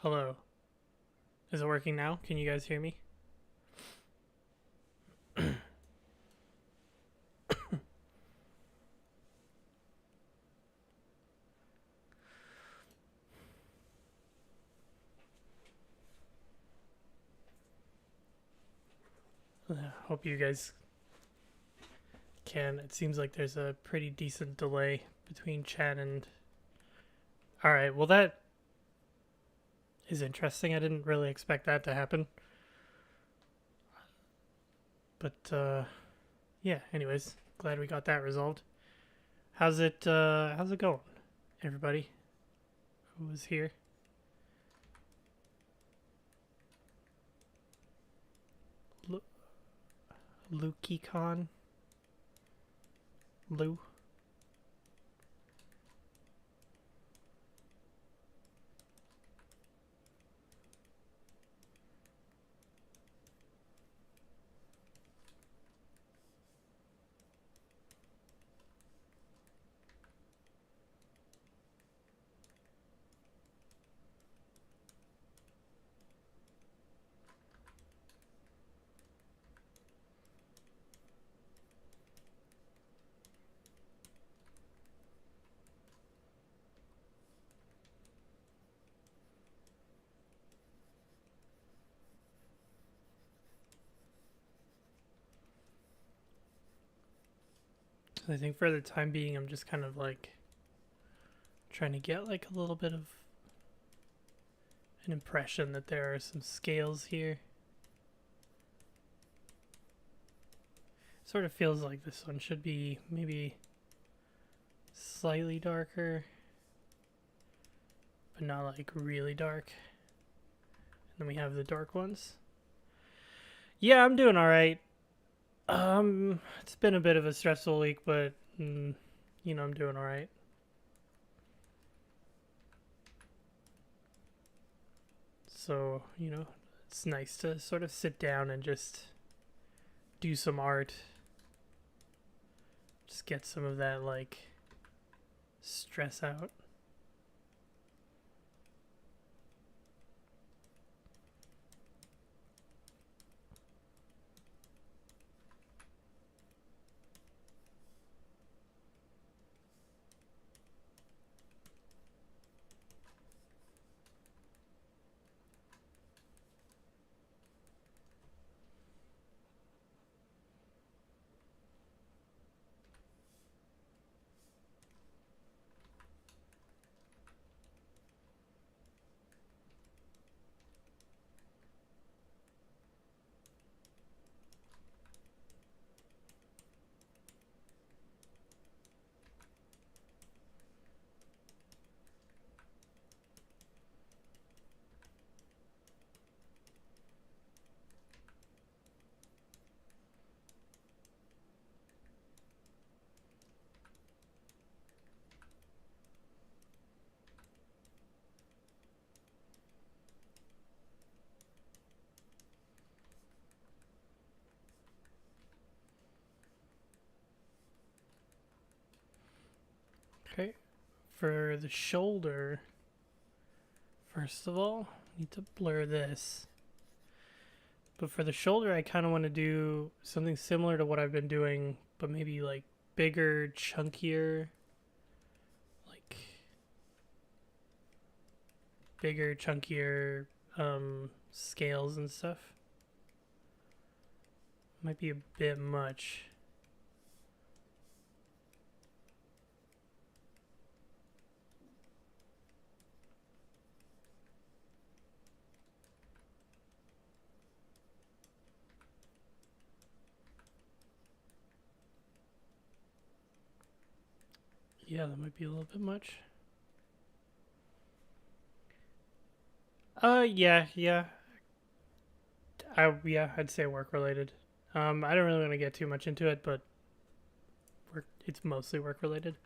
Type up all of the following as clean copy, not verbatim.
Hello. Is it working now? Can you guys hear me? Hope you guys can. It seems like there's a pretty decent delay between chat and... Alright, well that is interesting. I didn't really expect that to happen. But, yeah, anyways. Glad we got that resolved. How's it going, everybody who was here? LukiCon? Lou? I think for the time being, I'm just kind of like trying to get like a little bit of an impression that there are some scales here. Sort of feels like this one should be maybe slightly darker, but not like really dark. And then we have the dark ones. Yeah, I'm doing all right. It's been a bit of a stressful week, but you know, I'm doing all right. So, you know, it's nice to sort of sit down and just do some art. Just get some of that, like, stress out. Okay, for the shoulder, first of all, I need to blur this. But for the shoulder, I kind of want to do something similar to what I've been doing, but maybe like bigger, chunkier, like bigger, chunkier scales and stuff. Might be a bit much. Yeah, that might be a little bit much. Yeah. I'd say work related. I don't really want to get too much into it, but it's mostly work related.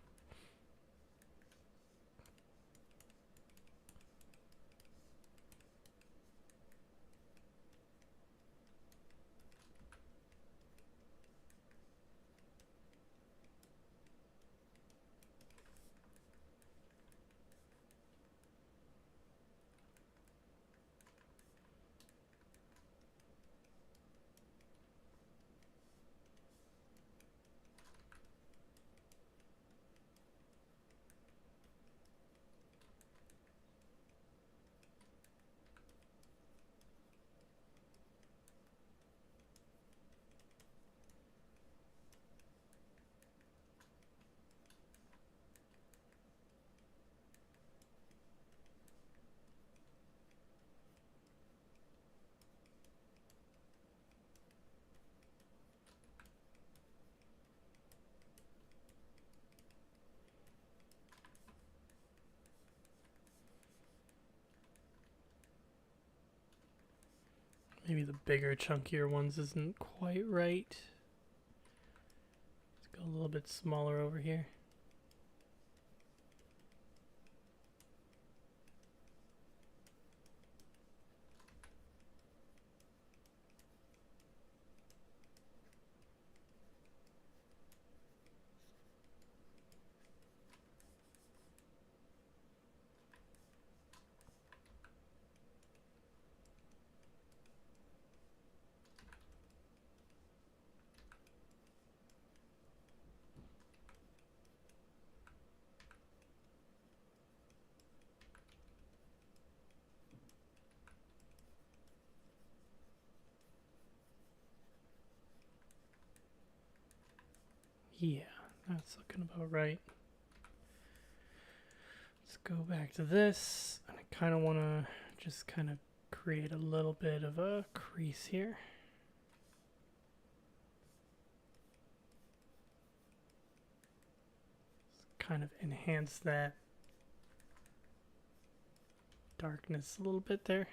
Maybe the bigger, chunkier ones isn't quite right. Let's go a little bit smaller over here. Yeah, that's looking about right. Let's go back to this. And I kind of want to just kind of create a little bit of a crease here. Let's kind of enhance that darkness a little bit there.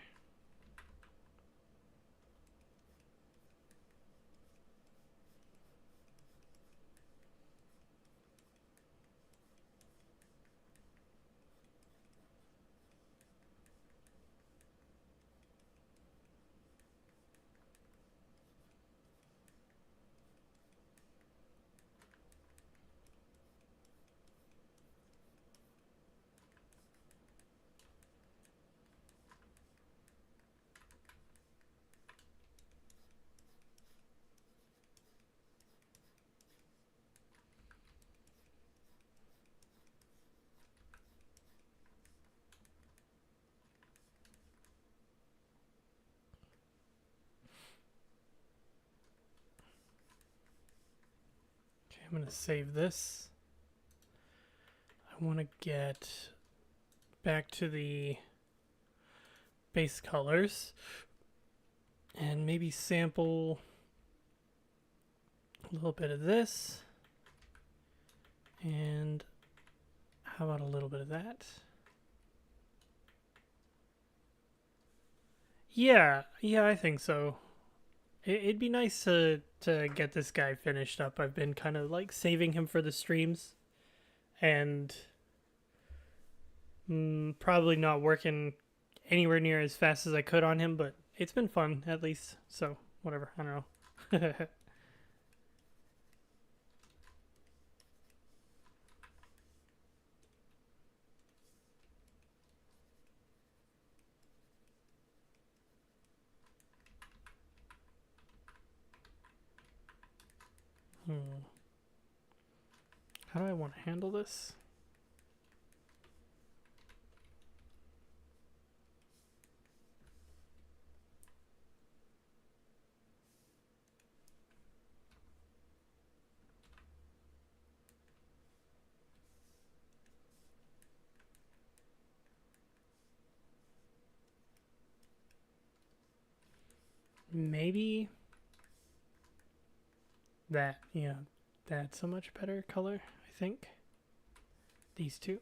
I'm going to save this. I want to get back to the base colors and maybe sample a little bit of this. And how about a little bit of that? Yeah, I think so. It'd be nice to get this guy finished up. I've been kind of like saving him for the streams and probably not working anywhere near as fast as I could on him, but it's been fun at least. So whatever, I don't know. How do I want to handle this? Maybe that, yeah, that's a much better color, I think. These two.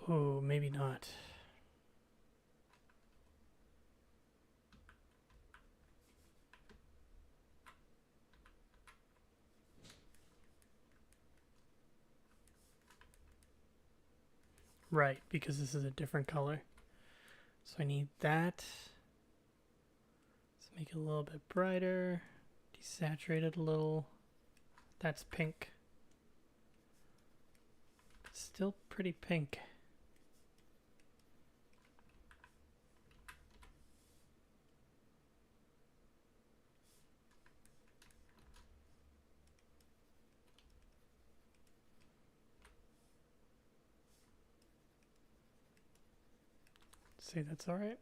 Oh, maybe not. Right, because this is a different color. So I need that. Let's make it a little bit brighter. Desaturate it a little. That's pink. It's still pretty pink. Say that's all right.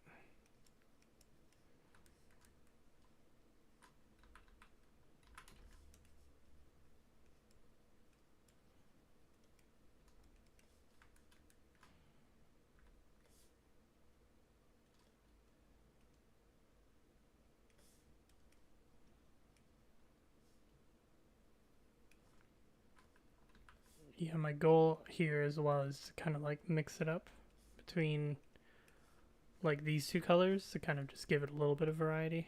yeah, my goal here as well is to kind of like mix it up between like these two colors to kind of just give it a little bit of variety.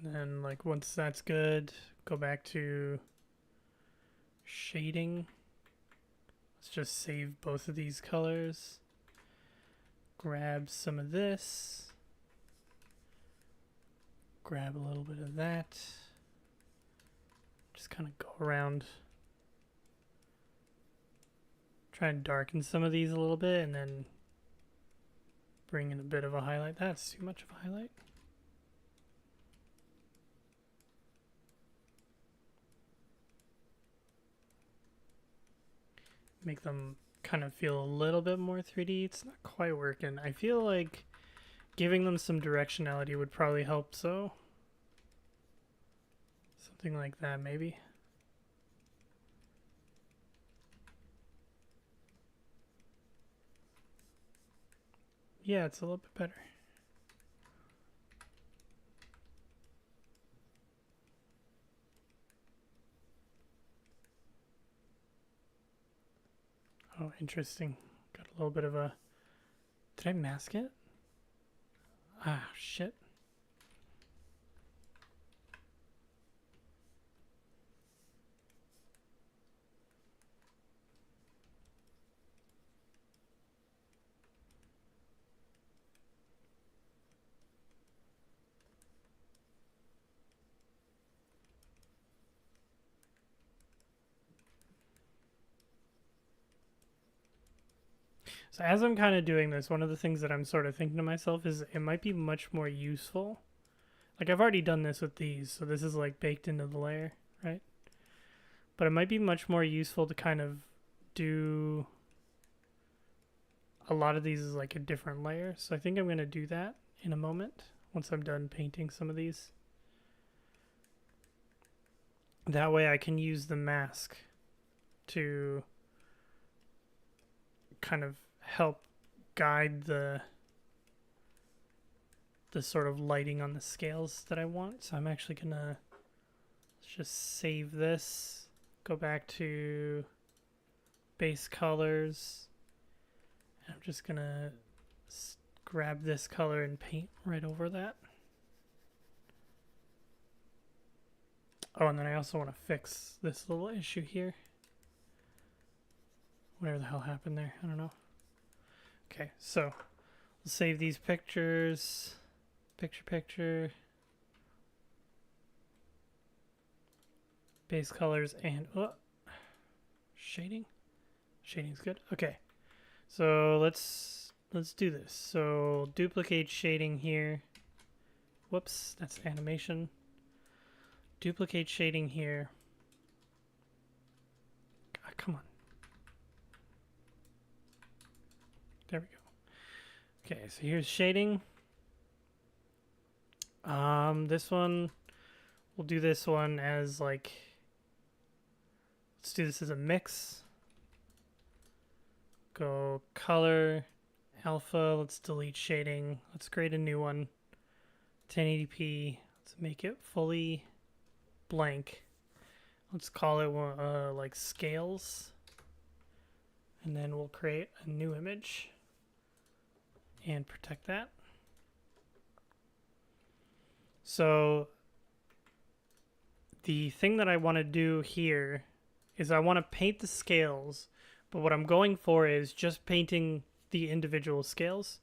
And then like once that's good, go back to shading. Let's just save both of these colors. Grab some of this. Grab a little bit of that. Just kind of go around. Try and darken some of these a little bit and then bring in a bit of a highlight. That's too much of a highlight. Make them kind of feel a little bit more 3D. It's not quite working. I feel like giving them some directionality would probably help, so something like that maybe. Yeah, it's a little bit better. Oh, interesting. Got a little bit of a... Did I mask it? Ah, shit. So as I'm kind of doing this, one of the things that I'm sort of thinking to myself is it might be much more useful. Like I've already done this with these, so this is like baked into the layer, right? But it might be much more useful to kind of do a lot of these as like a different layer. So I think I'm going to do that in a moment once I'm done painting some of these. That way I can use the mask to kind of help guide the sort of lighting on the scales that I want. So I'm actually gonna just save this, go back to base colors, and I'm just gonna grab this color and paint right over that. Oh, and then I also want to fix this little issue here. Whatever the hell happened there, I don't know. Okay, so we'll save these pictures. Picture. Base colors and shading. Shading's good. Okay, so let's do this. So duplicate shading here. Whoops, that's animation. Duplicate shading here. God, come on. There we go. Okay, so here's shading. This one, we'll do this one as like, let's do this as a mix. Go color, alpha, let's delete shading. Let's create a new one. 1080p, let's make it fully blank. Let's call it like scales. And then we'll create a new image and protect that. So the thing that I want to do here is I want to paint the scales, but what I'm going for is just painting the individual scales.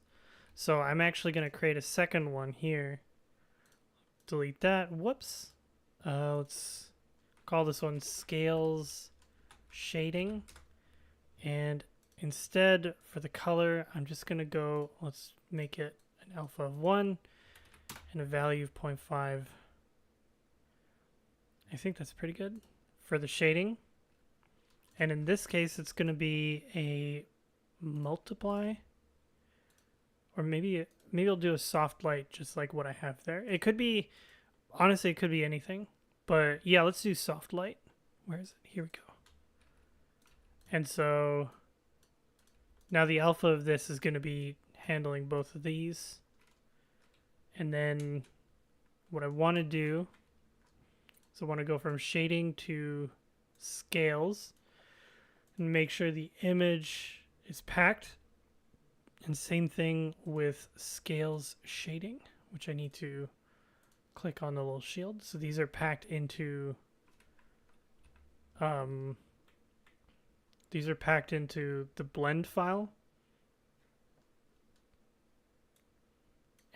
So I'm actually going to create a second one here. Delete that. Whoops. Let's call this one scales shading. And instead for the color, I'm just going to go, let's make it an alpha of 1 and a value of 0.5. I think that's pretty good for the shading. And in this case, it's going to be a multiply, or maybe I'll do a soft light, just like what I have there. It could be, honestly, it could be anything. But yeah, let's do soft light. Where is it? Here we go. And so now the alpha of this is going to be handling both of these. And then what I want to do is I want to go from shading to scales and make sure the image is packed. And same thing with scales shading, which I need to click on the little shield. So these are packed into the blend file.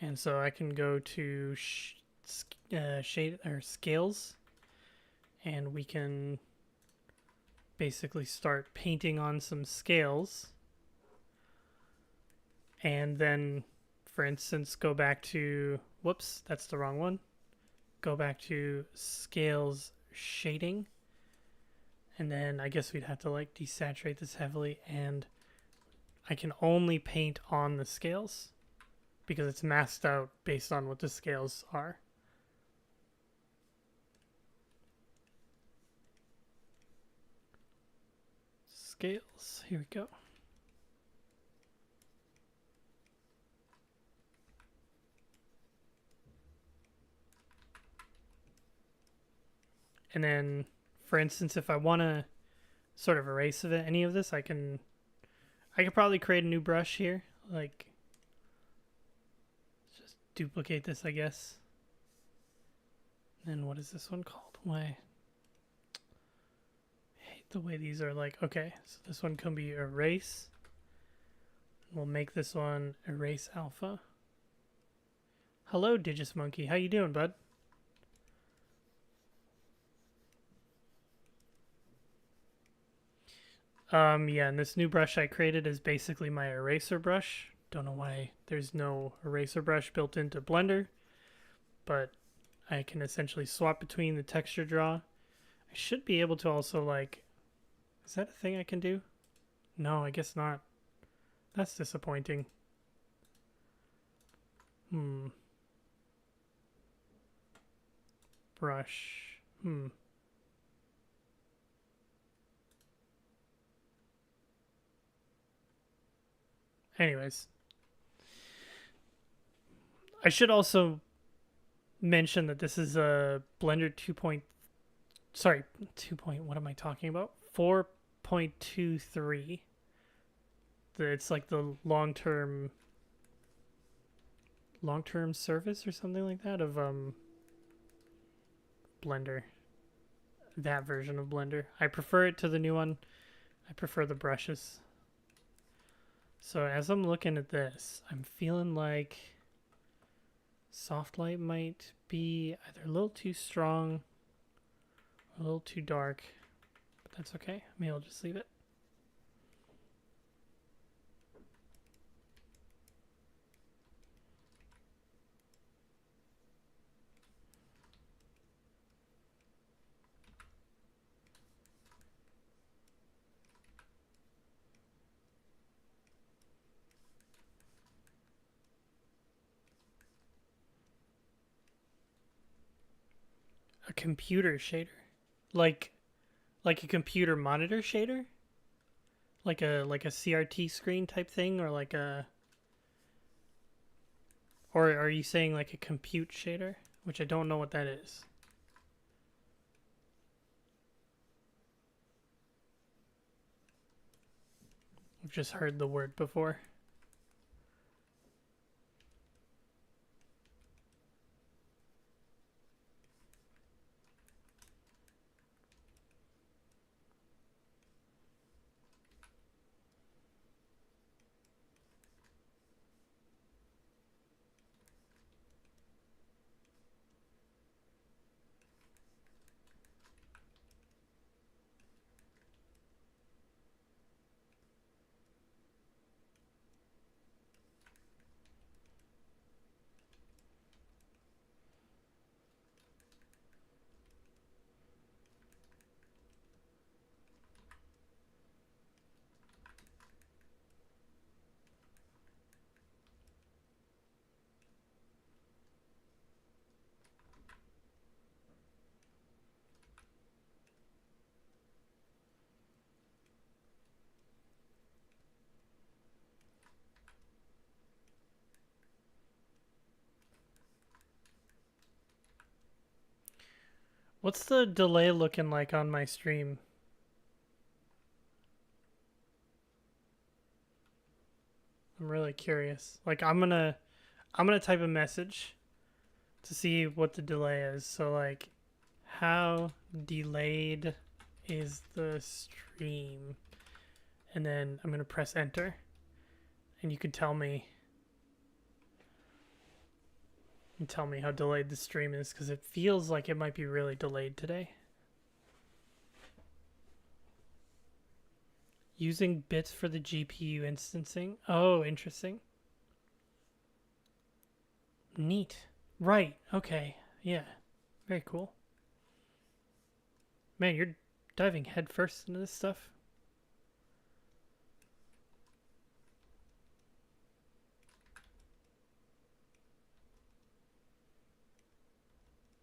And so I can go to shade or scales, and we can basically start painting on some scales. And then, for instance, go back to, whoops, that's the wrong one. Go back to scales shading. And then I guess we'd have to like desaturate this heavily, and I can only paint on the scales because it's masked out based on what the scales are. Scales, here we go. And then, for instance, if I want to sort of erase any of this, I could probably create a new brush here. Like, just duplicate this, I guess. And what is this one called? Why? I hate the way these are like. Okay, so this one can be erase. We'll make this one erase alpha. Hello, Digis Monkey. How you doing, bud? Yeah, and this new brush I created is basically my eraser brush. Don't know why there's no eraser brush built into Blender, but I can essentially swap between the texture draw. I should be able to also like, is that a thing I can do? No, I guess not. That's disappointing. Brush. Anyways, I should also mention that this is a Blender 2. What am I talking about? 4.23. It's like the long-term service or something like that of Blender. That version of Blender. I prefer it to the new one. I prefer the brushes. So as I'm looking at this, I'm feeling like soft light might be either a little too strong or a little too dark, but that's okay. Maybe I'll just leave it. A computer shader, like a computer monitor shader, like a CRT screen type thing, or like a, or are you saying like a compute shader, which I don't know what that is. I've just heard the word before. What's the delay looking like on my stream? I'm really curious. Like I'm gonna type a message to see what the delay is. So like, how delayed is the stream? And then I'm gonna press enter, and you can tell me how delayed the stream is, because it feels like it might be really delayed today. Using bits for the GPU instancing. Oh, interesting. Neat. Right. Okay. Yeah. Very cool. Man, you're diving headfirst into this stuff.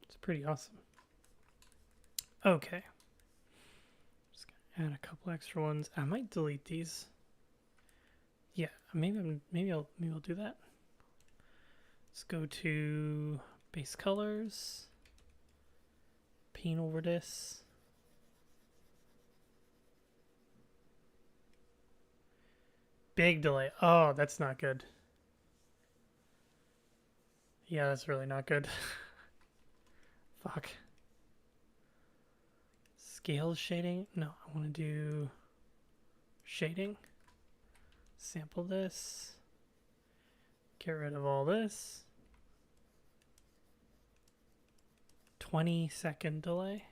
It's pretty awesome. Okay. Just gonna add a couple extra ones. I might delete these. Yeah, maybe I'll do that. Let's go to base colors. Paint over this. Big delay. Oh, that's not good. Yeah, that's really not good. Fuck. Scale shading? No, I want to do shading. Sample this. Get rid of all this. 20-second delay.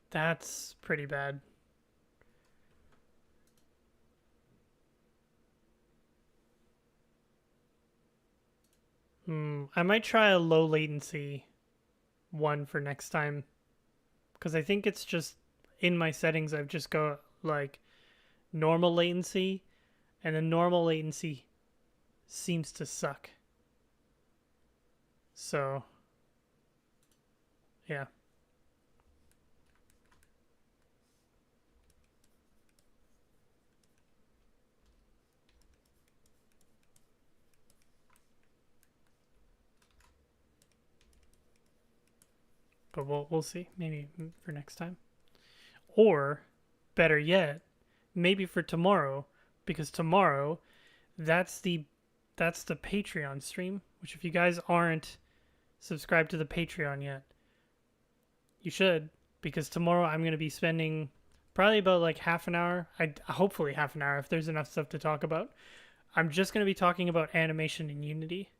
That's pretty bad. I might try a low latency one for next time, because I think it's just in my settings I've just got like normal latency, and the normal latency seems to suck. So yeah. But we'll see. Maybe for next time. Or better yet, maybe for tomorrow, because tomorrow that's the Patreon stream, which if you guys aren't subscribed to the Patreon yet, you should, because tomorrow I'm going to be spending probably about like half an hour, hopefully half an hour if there's enough stuff to talk about. I'm just going to be talking about animation in Unity.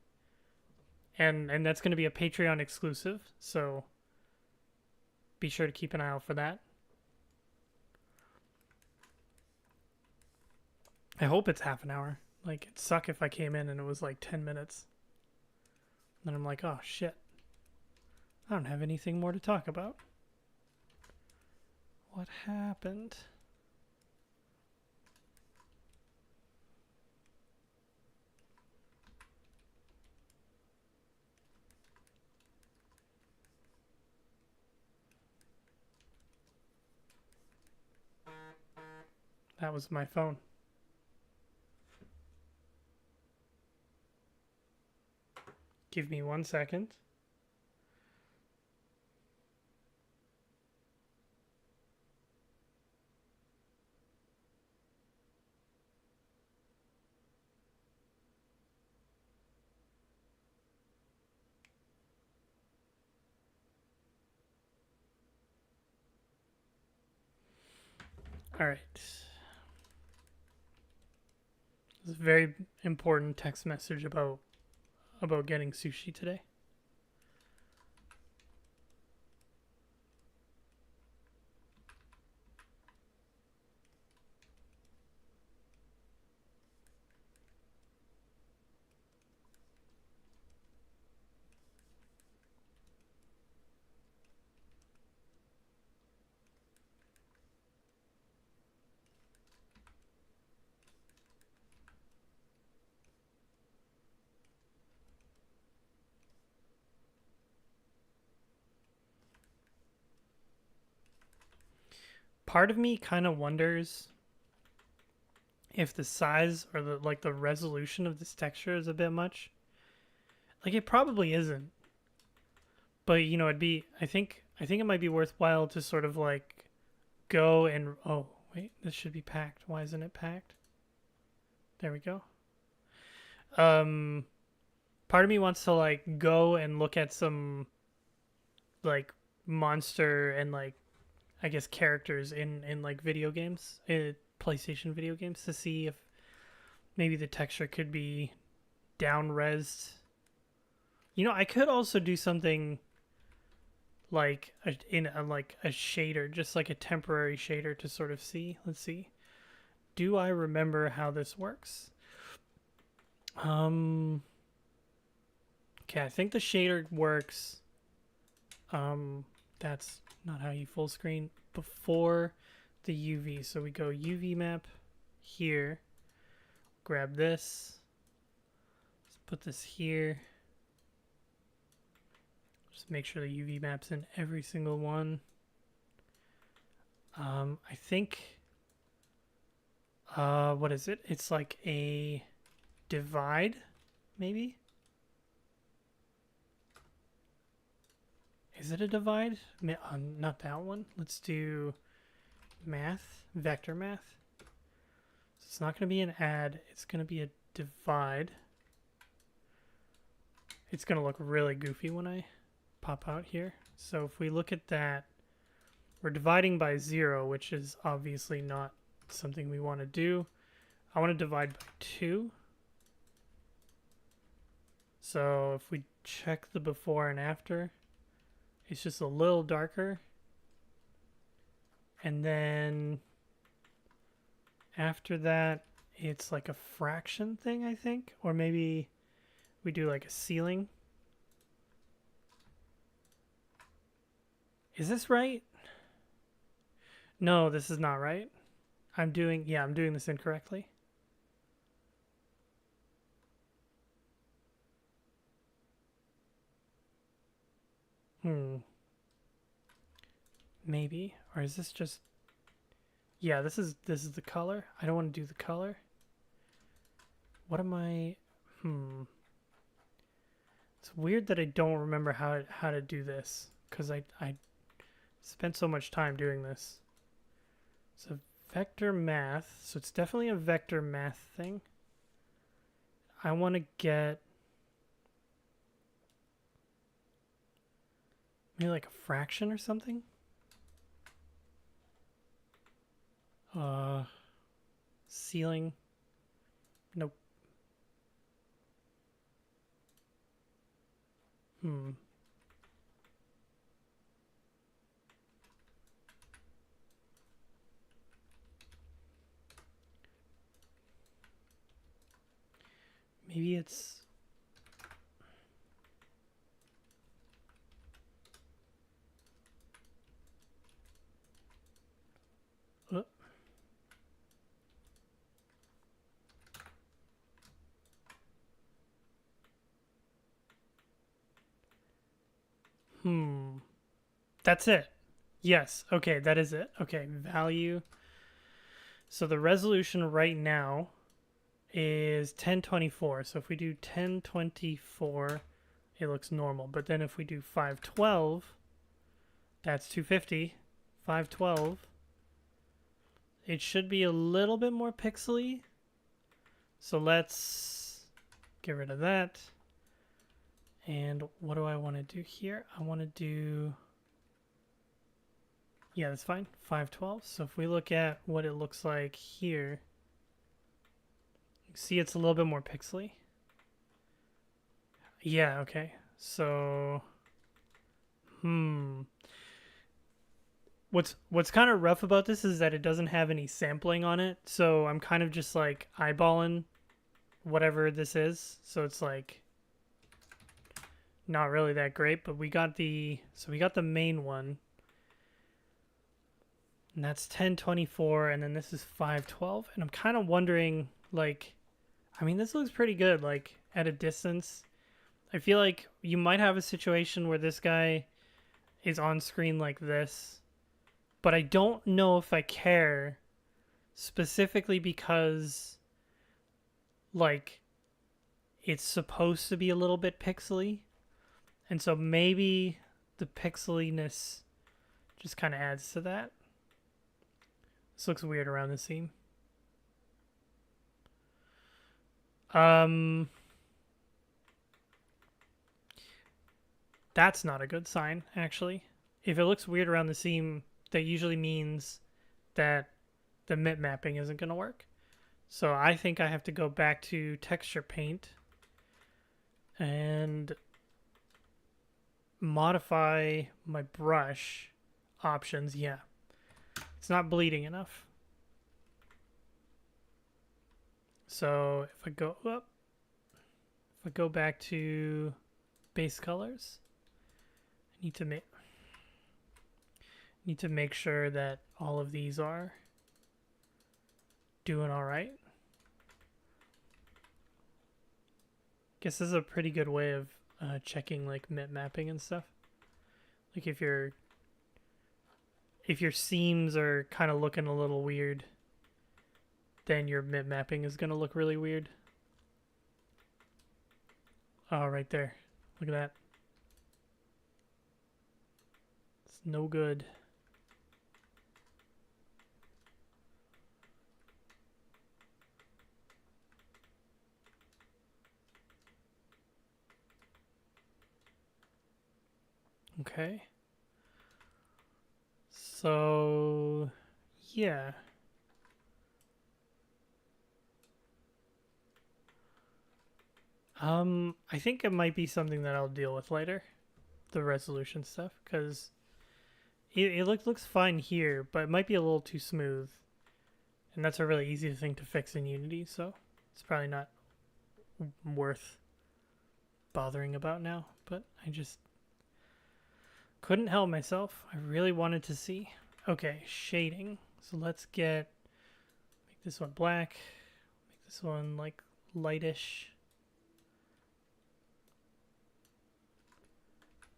And that's going to be a Patreon exclusive, so be sure to keep an eye out for that. I hope it's half an hour. Like, it'd suck if I came in and it was like 10 minutes. Then I'm like, oh shit. I don't have anything more to talk about. What happened? That was my phone. Give me 1 second. All right. This is a very important text message about getting sushi today. Part of me kind of wonders if the size or the resolution of this texture is a bit much. Like, it probably isn't. But you know, I think it might be worthwhile to sort of like go and, oh, wait, this should be packed. Why isn't it packed? There we go. Part of me wants to like go and look at some like monster and like I guess characters in like video games, PlayStation video games, to see if maybe the texture could be down resed. You know, I could also do something like like a shader, just like a temporary shader to sort of see. Let's see. Do I remember how this works? Okay, I think the shader works. That's not how you full screen before the UV. So we go UV map here. Grab this. Let's put this here. Just make sure the UV map's in every single one. I think, what is it? It's like a divide, maybe? Is it a divide? Not that one. Let's do math, vector math. So it's not going to be an add. It's going to be a divide. It's going to look really goofy when I pop out here. So if we look at that, we're dividing by 0, which is obviously not something we want to do. I want to divide by 2. So if we check the before and after, it's just a little darker. And then after that, it's like a fraction thing, I think. Or maybe we do like a ceiling. Is this right? No, this is not right. I'm doing this incorrectly. Maybe. Or is this just... Yeah, this is the color. I don't want to do the color. What am I... It's weird that I don't remember how to do this, because I spent so much time doing this. So vector math. So it's definitely a vector math thing. I want to get maybe like a fraction or something. Ceiling. Nope. Maybe it's... That's it. Yes. Okay, that is it. Okay, value. So the resolution right now is 1024. So if we do 1024, it looks normal. But then if we do 512, that's 250. 512, it should be a little bit more pixely. So let's get rid of that. And what do I want to do here? I want to do... Yeah, that's fine. 512. So if we look at what it looks like here, you see it's a little bit more pixely. Yeah, okay. So, What's kind of rough about this is that it doesn't have any sampling on it. So I'm kind of just like eyeballing whatever this is. So it's like not really that great, but we got the main one. And that's 1024, and then this is 512. And I'm kind of wondering, like, I mean, this looks pretty good, like, at a distance. I feel like you might have a situation where this guy is on screen like this, but I don't know if I care, specifically because, like, it's supposed to be a little bit pixely. And so maybe the pixeliness just kind of adds to that. This looks weird around the seam. That's not a good sign, actually. If it looks weird around the seam, that usually means that the mip mapping isn't going to work. So I think I have to go back to texture paint and modify my brush options. Yeah, it's not bleeding enough. So if I go back to base colors, I need to make sure that all of these are doing all right. Guess this is a pretty good way of checking like mip mapping and stuff. Like if your seams are kind of looking a little weird, then your mip mapping is gonna look really weird. Oh, right there. Look at that. It's no good. Okay. So, yeah. I think it might be something that I'll deal with later, the resolution stuff, because it looks fine here, but it might be a little too smooth, and that's a really easy thing to fix in Unity, so it's probably not worth bothering about now, but I just couldn't help myself. I really wanted to see. Okay, shading. So let's make this one black, make this one like lightish.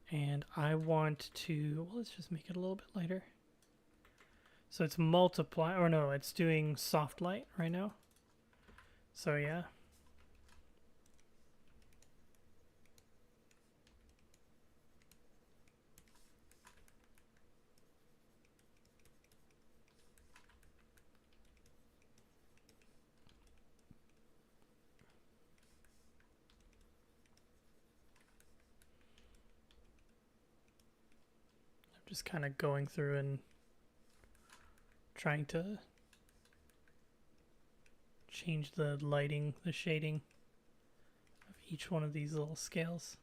And I want to, well, let's just make it a little bit lighter. So it's it's doing soft light right now. So yeah. Just kind of going through and trying to change the lighting, the shading of each one of these little scales.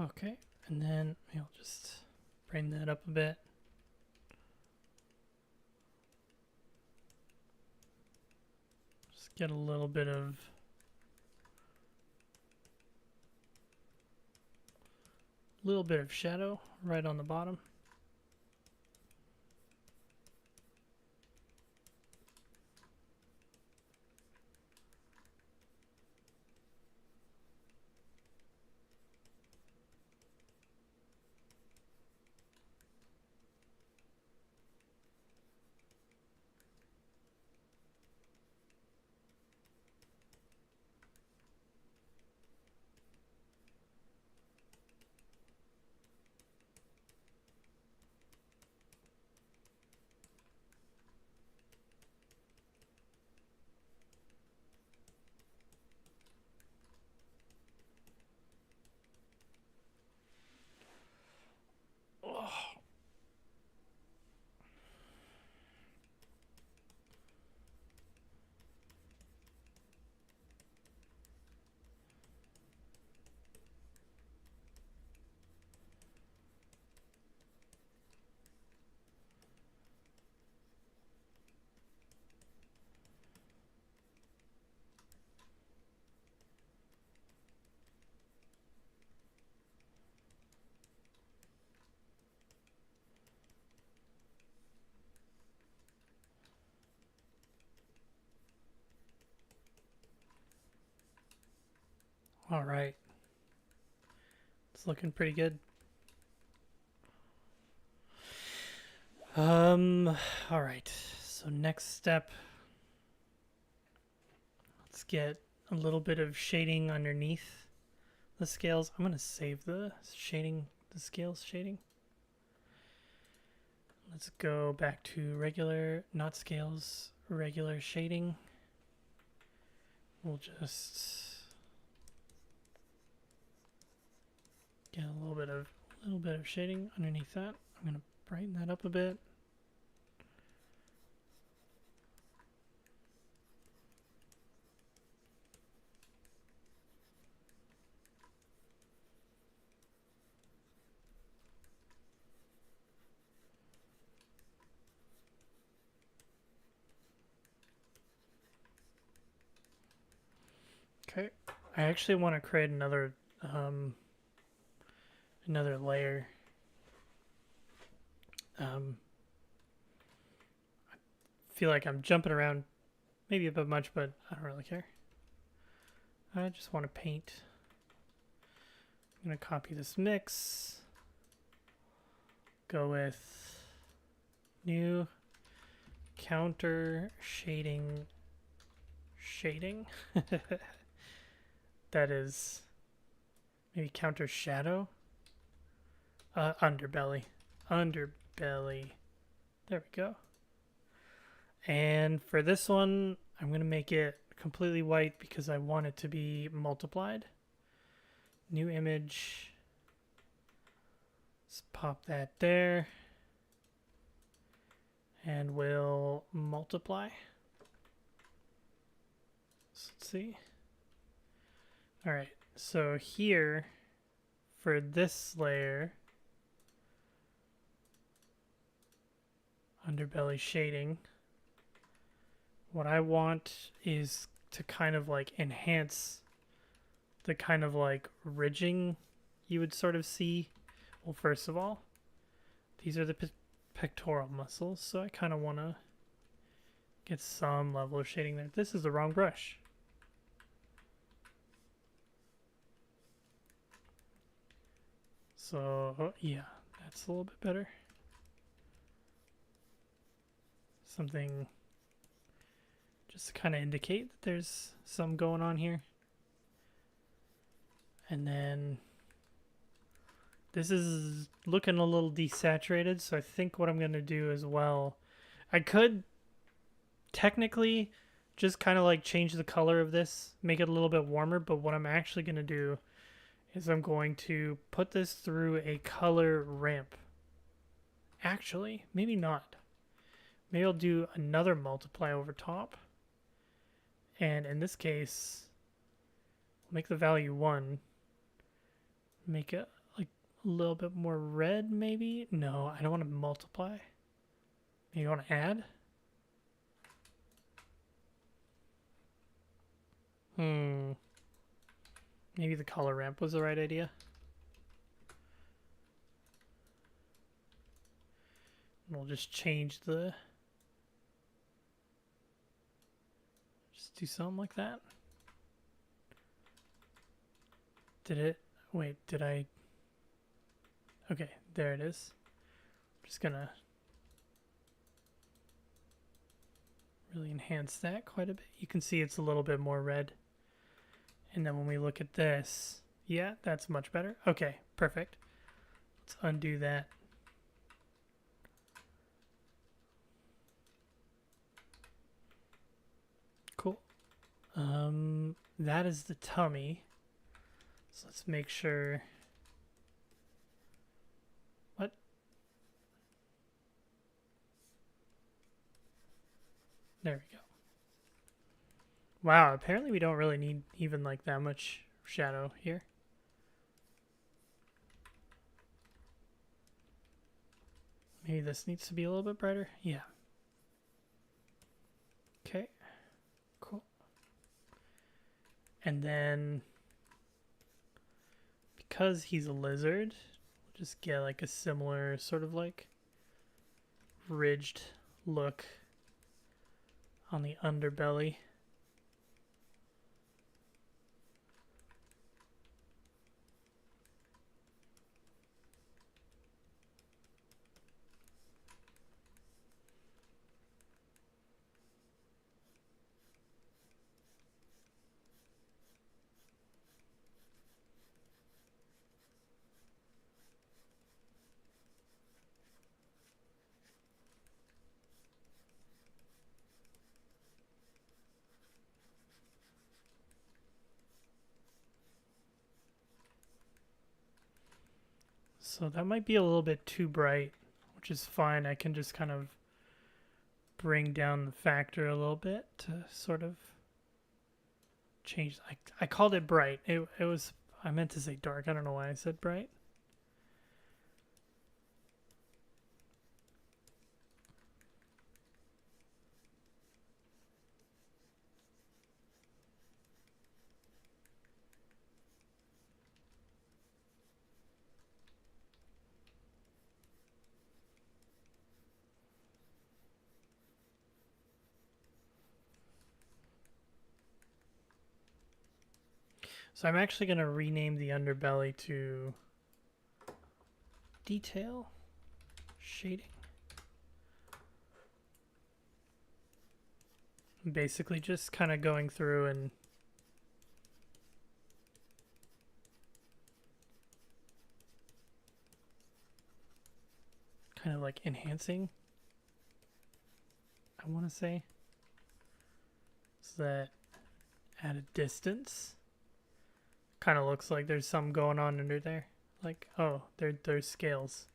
Okay, and then I'll just bring that up a bit. Just get a little bit of little bit of shadow right on the bottom. All right. It's looking pretty good. All right. So next step, let's get a little bit of shading underneath the scales. I'm going to save the shading, the scales shading. Let's go back to regular, not scales, regular shading. We'll just get a little bit of shading underneath that. I'm going to brighten that up a bit. Okay, I actually want to create another layer. I feel like I'm jumping around maybe a bit much, but I don't really care. I just want to paint. I'm going to copy this mix. Go with new counter shading. That is maybe counter shadow. Underbelly. There we go. And for this one, I'm going to make it completely white because I want it to be multiplied. New image. Let's pop that there. And we'll multiply. So let's see. All right. So here, for this layer, underbelly shading, what I want is to kind of like enhance the kind of like ridging you would sort of see. Well, first of all, these are the pectoral muscles, so I kind of want to get some level of shading there. This is the wrong brush. So yeah, that's a little bit better. Something just to kind of indicate that there's some going on here. And then this is looking a little desaturated, so I think what I'm going to do as well, I could technically just kind of like change the color of this, make it a little bit warmer, but what I'm actually going to do is I'm going to put this through a color ramp. Actually, maybe not. Maybe I'll do another multiply over top. And in this case, make the value 1. Make it like a little bit more red, maybe? No, I don't want to multiply. Maybe I want to add? Maybe the color ramp was the right idea. And we'll just change the, just do something like that. Did it, wait, did I, okay, there it is. I'm just gonna really enhance that quite a bit. You can see it's a little bit more red. And then when we look at this, yeah, that's much better. Okay, perfect. Let's undo that. Cool. That is the tummy. So let's make sure. What? There we go. Wow, apparently we don't really need even like that much shadow here. Maybe this needs to be a little bit brighter. Yeah. Okay. Cool. And then because he's a lizard, we'll just get like a similar sort of like ridged look on the underbelly. So that might be a little bit too bright, which is fine. I can just kind of bring down the factor a little bit to sort of change. I called it bright. It was, I meant to say dark. I don't know why I said bright. So I'm actually going to rename the underbelly to detail shading. I'm basically just kind of going through and kind of like enhancing, I want to say, so that at a distance kind of looks like there's something going on under there. Like, oh, there's scales.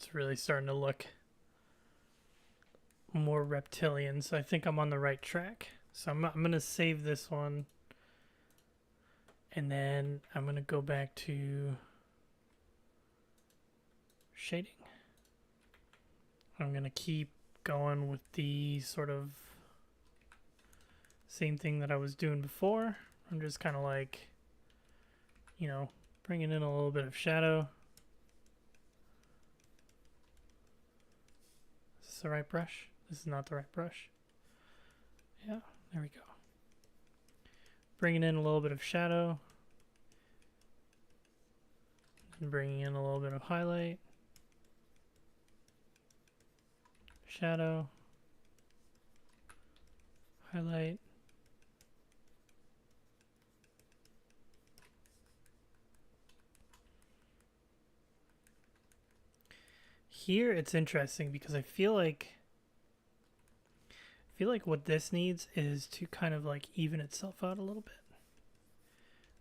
it's really starting to look more reptilian, so I think I'm on the right track. So I'm going to save this one, and then I'm going to go back to shading. I'm going to keep going with the sort of same thing that I was doing before. I'm just kind of like, you know, bringing in a little bit of shadow. Is this the right brush? This is not the right brush. Yeah, there we go. Bringing in a little bit of shadow. And bringing in a little bit of highlight. Shadow. Highlight. Here it's interesting because I feel like what this needs is to kind of like even itself out a little bit.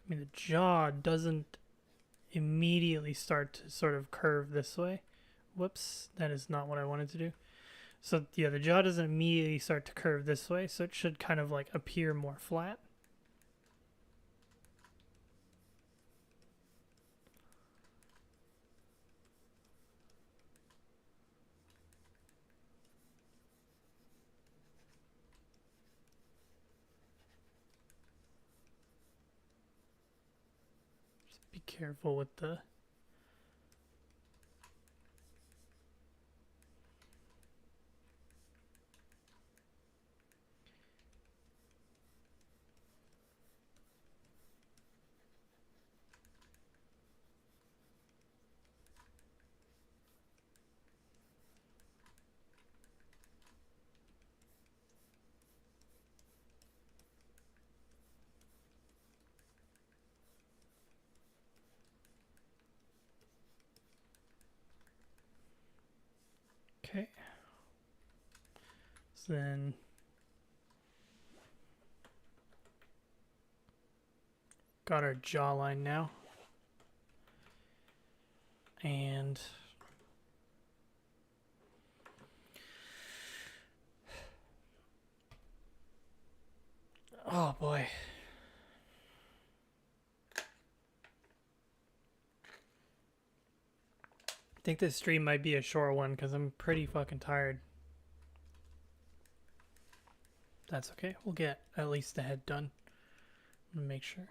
I mean, the jaw doesn't immediately start to sort of curve this way. Whoops, that is not what I wanted to do. So yeah, the jaw doesn't immediately start to curve this way, so it should kind of like appear more flat. Just be careful with the okay. So then got our jawline now. And oh boy. I think this stream might be a short one because I'm pretty fucking tired. That's okay. We'll get at least the head done. I'm gonna make sure.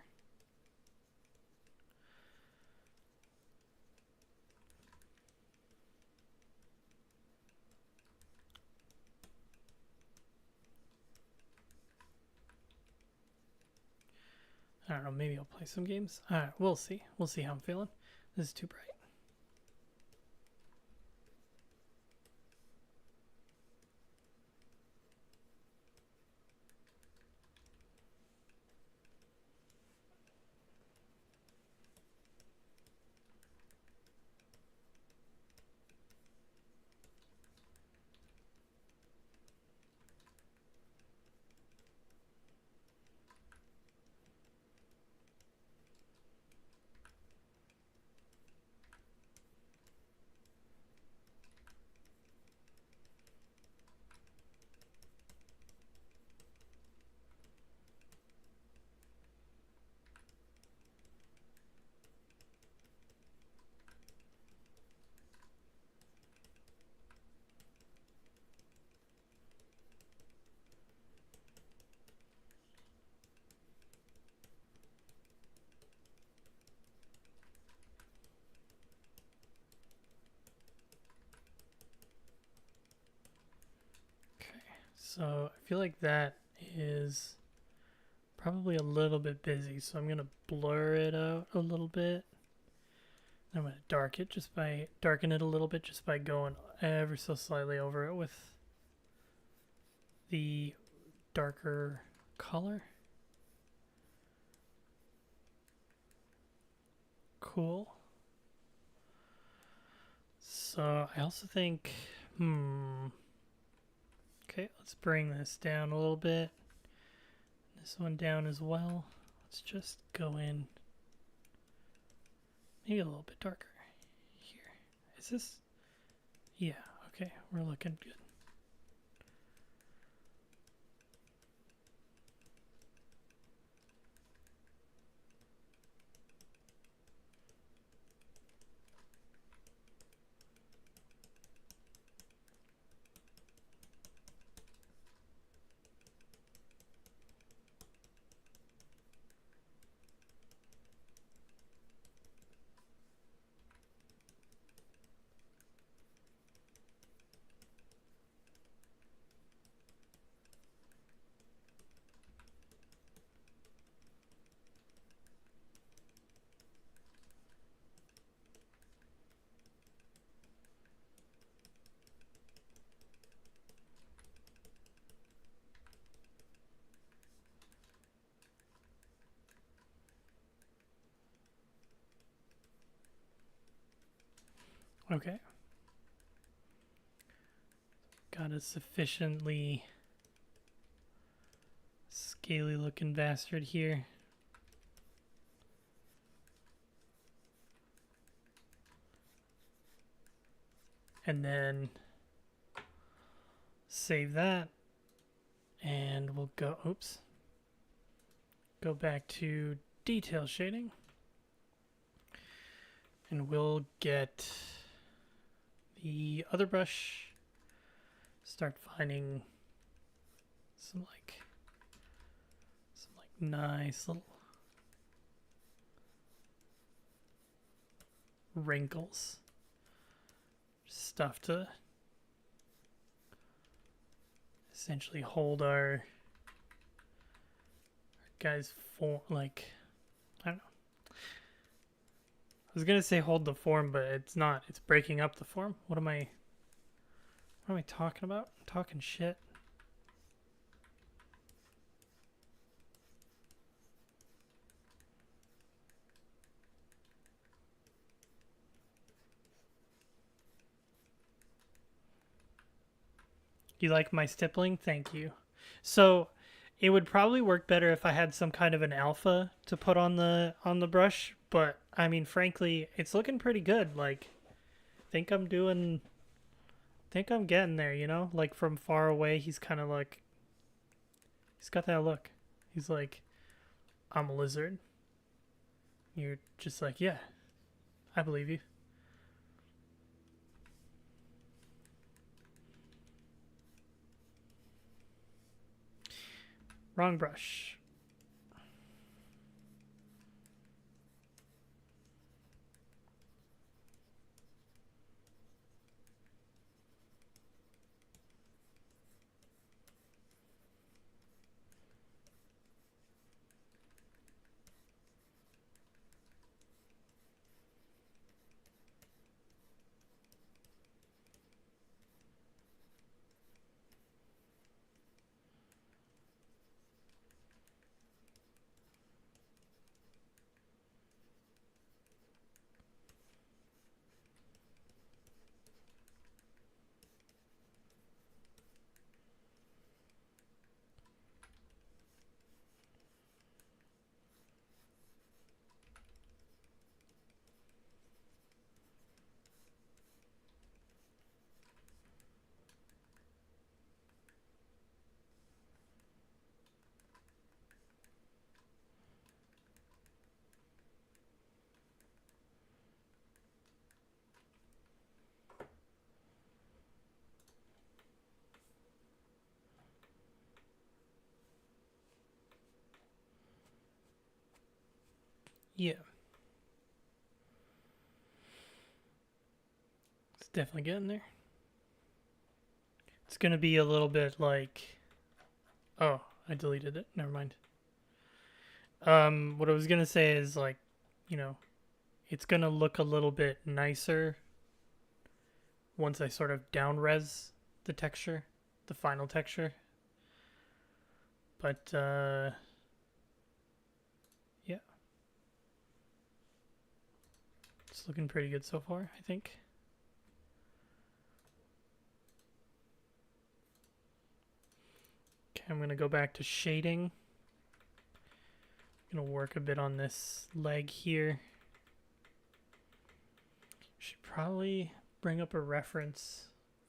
I don't know, maybe I'll play some games. Alright, we'll see. We'll see how I'm feeling. This is too bright. So I feel like that is probably a little bit busy, so I'm gonna blur it out a little bit. I'm gonna darken it a little bit just by going ever so slightly over it with the darker color. Cool. So I also think, okay, let's bring this down a little bit. This one down as well. Let's just go in maybe a little bit darker here. Is this? Yeah, okay, we're looking good. Okay. Got a sufficiently scaly looking bastard here. And then save that. And we'll go, oops. Go back to detail shading. And we'll get the other brush. Start finding some nice little wrinkles. Stuff to essentially hold our guy's form, like, I don't know. I was gonna say hold the form, but it's not. It's breaking up the form. What am I talking about? I'm talking shit. You like my stippling? Thank you. So it would probably work better if I had some kind of an alpha to put on the brush, but I mean frankly, it's looking pretty good. Like think I'm getting there, you know? Like from far away, he's kind of like he's got that look. He's like I'm a lizard. You're just like, yeah, I believe you. Wrong brush. Yeah. It's definitely getting there. It's gonna be a little bit like, oh, I deleted it. Never mind. What I was gonna say is like, you know, it's gonna look a little bit nicer once I sort of down res the texture, the final texture. But yeah, it's looking pretty good so far, I think. Okay, I'm gonna go back to shading. I'm gonna work a bit on this leg here. Should probably bring up a reference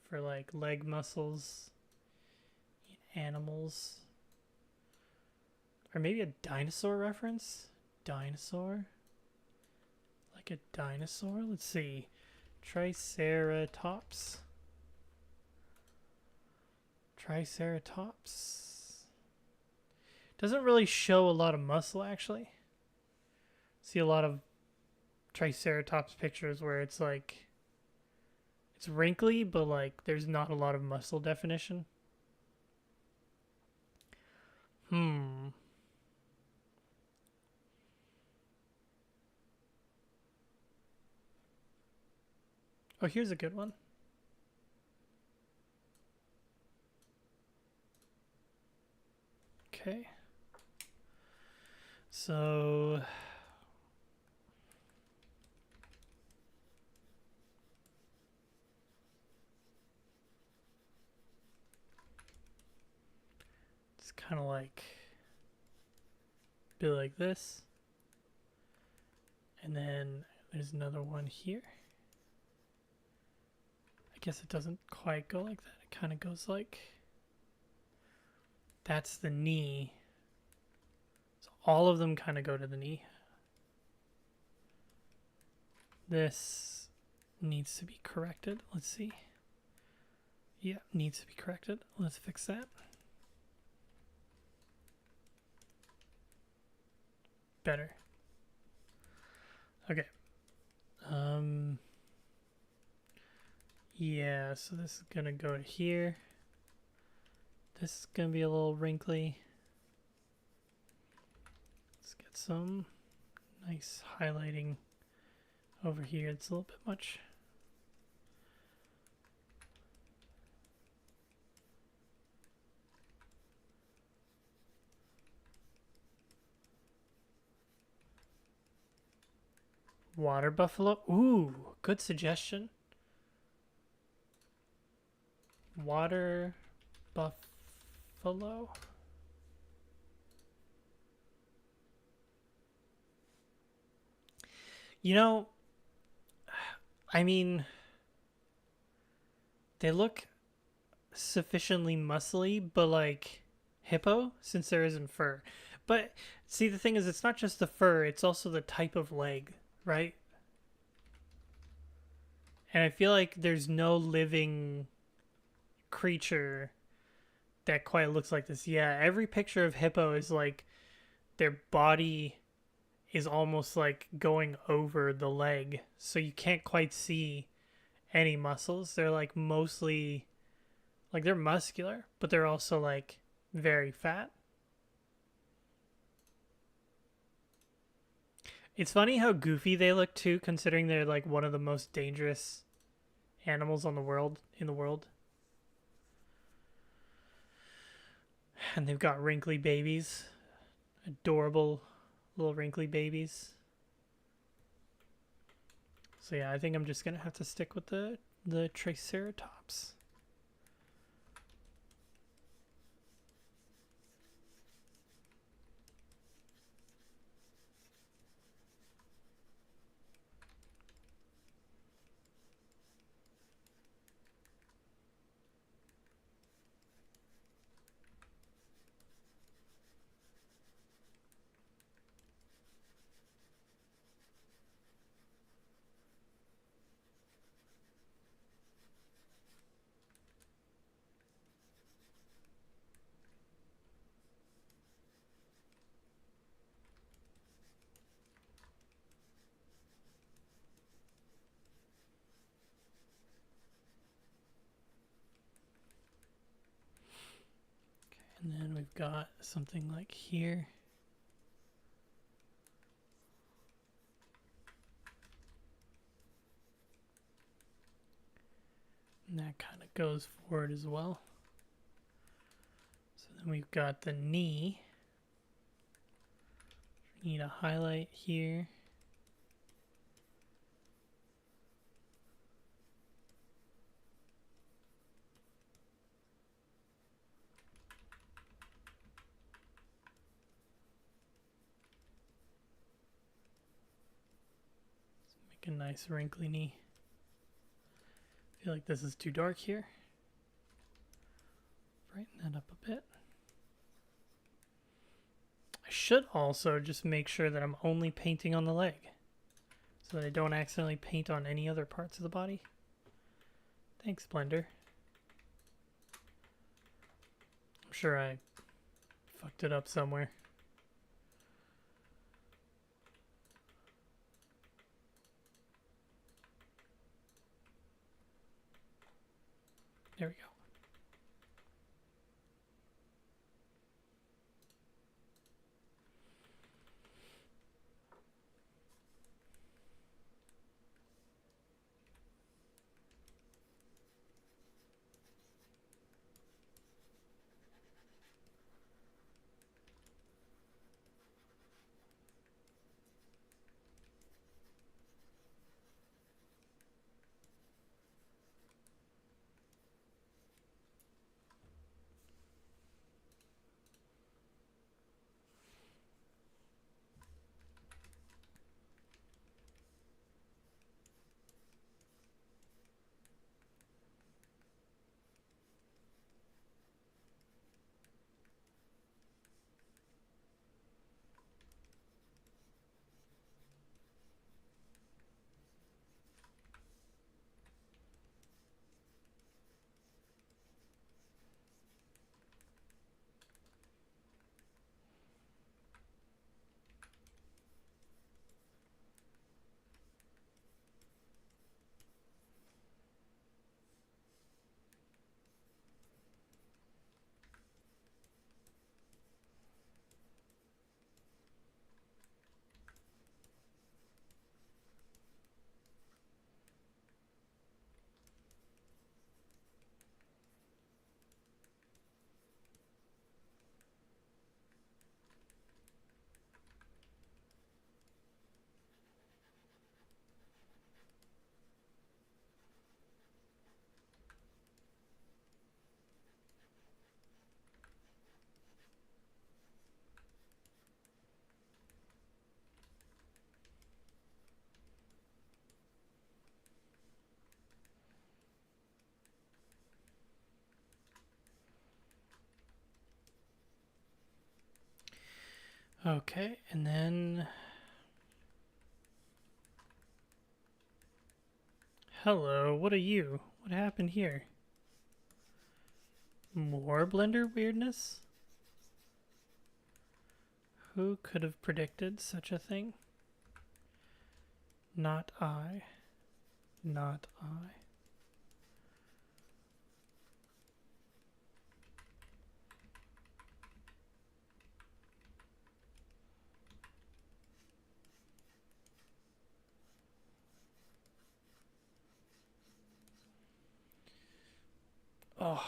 for like leg muscles in animals. Or maybe a dinosaur reference? Dinosaur? Like a dinosaur? Let's see. Triceratops. Triceratops. Doesn't really show a lot of muscle, actually. See a lot of Triceratops pictures where it's like, it's wrinkly, but like there's not a lot of muscle definition. Oh, here's a good one. Okay. So it's kind of like be like this. And then there's another one here. I guess it doesn't quite go like that. It kind of goes like, that's the knee. So all of them kind of go to the knee. This needs to be corrected. Let's see. Yeah, needs to be corrected. Let's fix that. Better. Okay. Yeah, so this is gonna go to here. This is gonna be a little wrinkly. Let's get some nice highlighting over here. It's a little bit much. Water buffalo. Ooh, good suggestion. Water buffalo. You know, I mean, they look sufficiently muscly, but like hippo, since there isn't fur. But see, the thing is, it's not just the fur, it's also the type of leg, right? And I feel like there's no living creature that quite looks like this. Yeah, every picture of hippo is like their body is almost like going over the leg, so you can't quite see any muscles. They're like mostly like they're muscular, but they're also like very fat. It's funny how goofy they look too, considering they're like one of the most dangerous animals on the world in the world. And they've got wrinkly babies. Adorable little wrinkly babies. So yeah, I think I'm just gonna have to stick with the Triceratops. And then we've got something like here. And that kind of goes forward as well. So then we've got the knee. We need a highlight here. Let's make a nice wrinkly knee. feel like this is too dark here. Brighten that up a bit. I should also just make sure that I'm only painting on the leg so that I don't accidentally paint on any other parts of the body. Thanks, Blender. I'm sure I fucked it up somewhere. There we go. Okay, and then... Hello, what are you? What happened here? More Blender weirdness? Who could have predicted such a thing? Not I. Not I. Oh.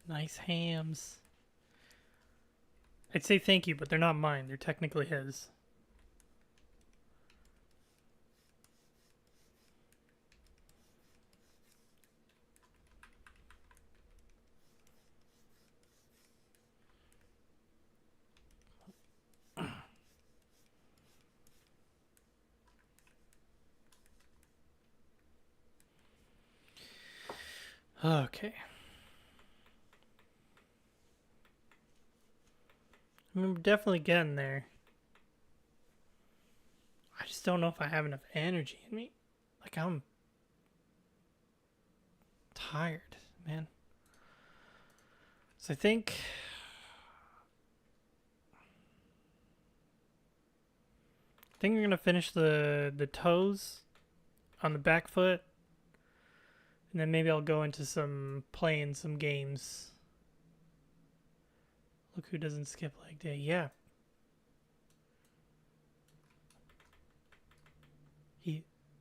Nice hams. I'd say thank you, but they're not mine. They're technically his. Okay. I mean, we're definitely getting there. I just don't know if I have enough energy in me. Like, I'm tired, man. So I think we're gonna finish the toes on the back foot, and then maybe I'll go into playing some games. Look who doesn't skip leg day. Yeah.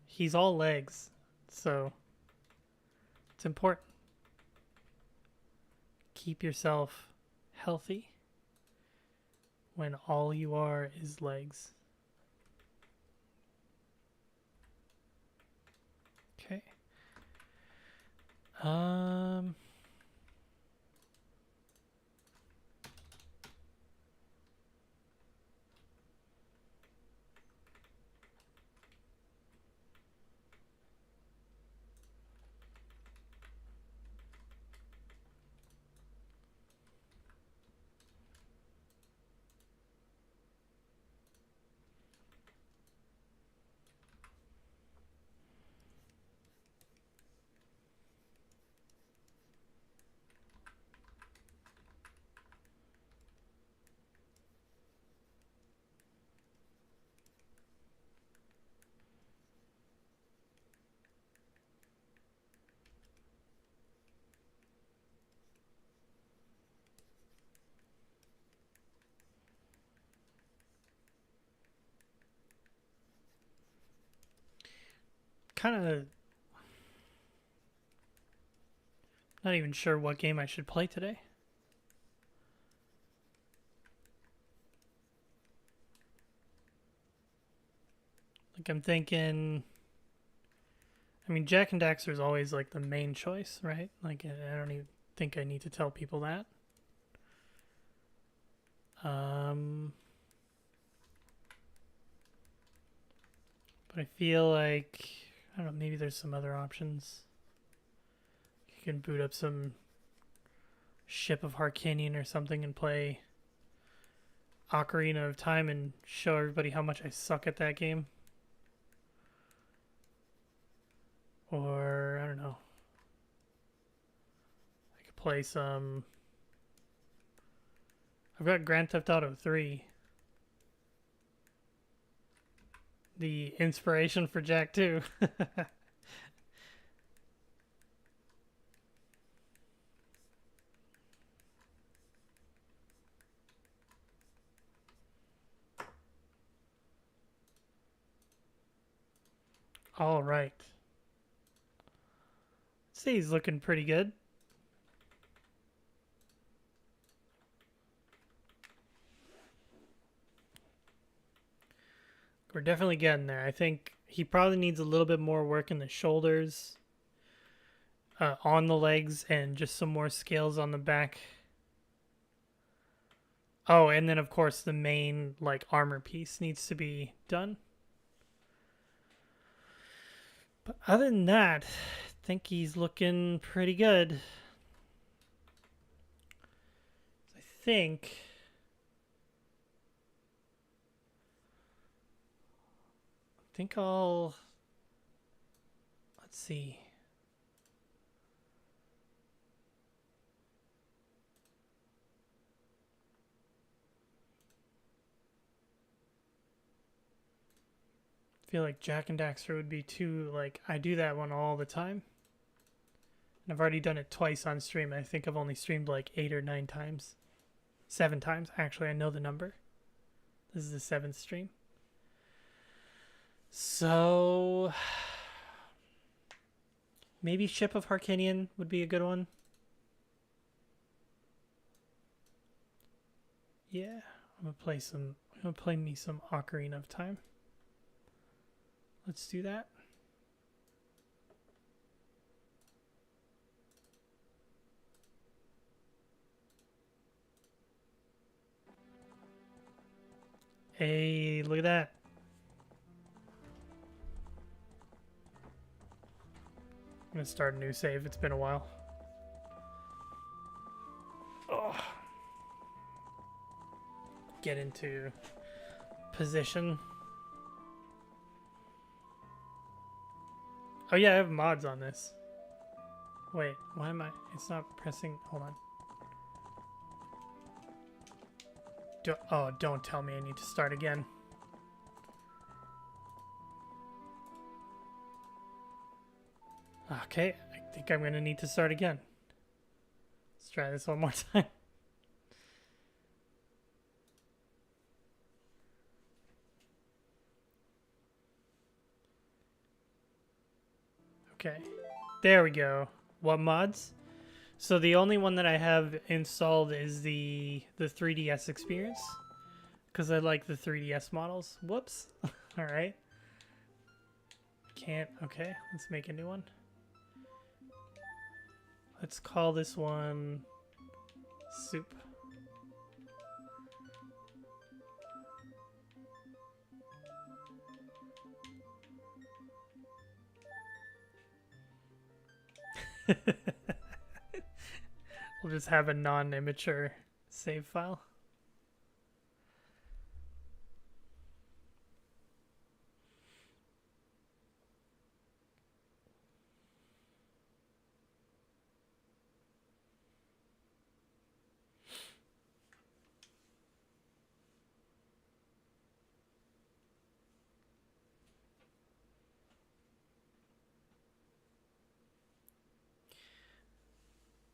He's all legs, so it's important. Keep yourself healthy when all you are is legs. Okay. Kind of not even sure what game I should play today. Like, I'm thinking, I mean, Jack and Daxter is always like the main choice, right? Like, I don't even think I need to tell people that. But I feel like, I don't know, maybe there's some other options. You can boot up some Ship of Harkinian or something and play Ocarina of Time and show everybody how much I suck at that game. Or, I don't know. I could play some... I've got Grand Theft Auto 3. The inspiration for Jack 2. All right. See, he's looking pretty good. We're definitely getting there. I think he probably needs a little bit more work in the shoulders, on the legs, and just some more scales on the back. Oh, and then of course the main like armor piece needs to be done. But other than that, I think he's looking pretty good. I think I'll, let's see. I feel like Jack and Daxter would be too, like, I do that one all the time. And I've already done it twice on stream. I think I've only streamed like 8 or 9 times. 7 times. Actually, I know the number. This is the 7th stream. So maybe Ship of Harkinian would be a good one. Yeah, I'm gonna play me some Ocarina of Time. Let's do that. Hey, look at that. I'm gonna start a new save. It's been a while. Oh. Get into position. Oh yeah, I have mods on this. Wait, why am I? It's not pressing. Hold on. Don't tell me I need to start again. Okay, I think I'm gonna need to start again. Let's try this one more time. Okay, there we go. What mods? So the only one that I have installed is the 3DS experience, because I like the 3DS models. Whoops. All right. Can't. Okay, let's make a new one. Let's call this one Soup. We'll just have a non-immature save file.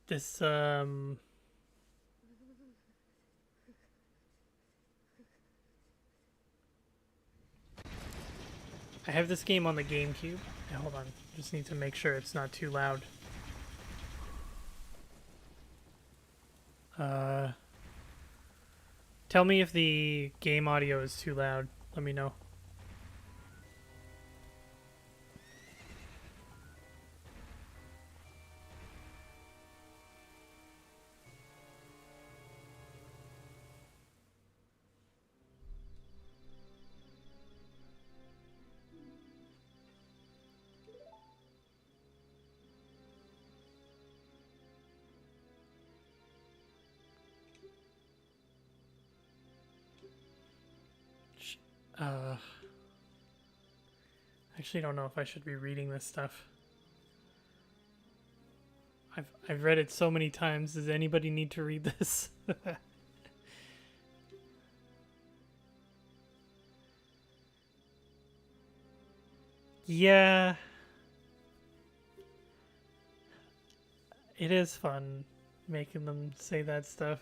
This I have this game on the GameCube. Hold on, just need to make sure it's not too loud. Tell me if the game audio is too loud. Let me know. Actually don't know if I should be reading this stuff. I've read it so many times. Does anybody need to read this? Yeah. It is fun making them say that stuff.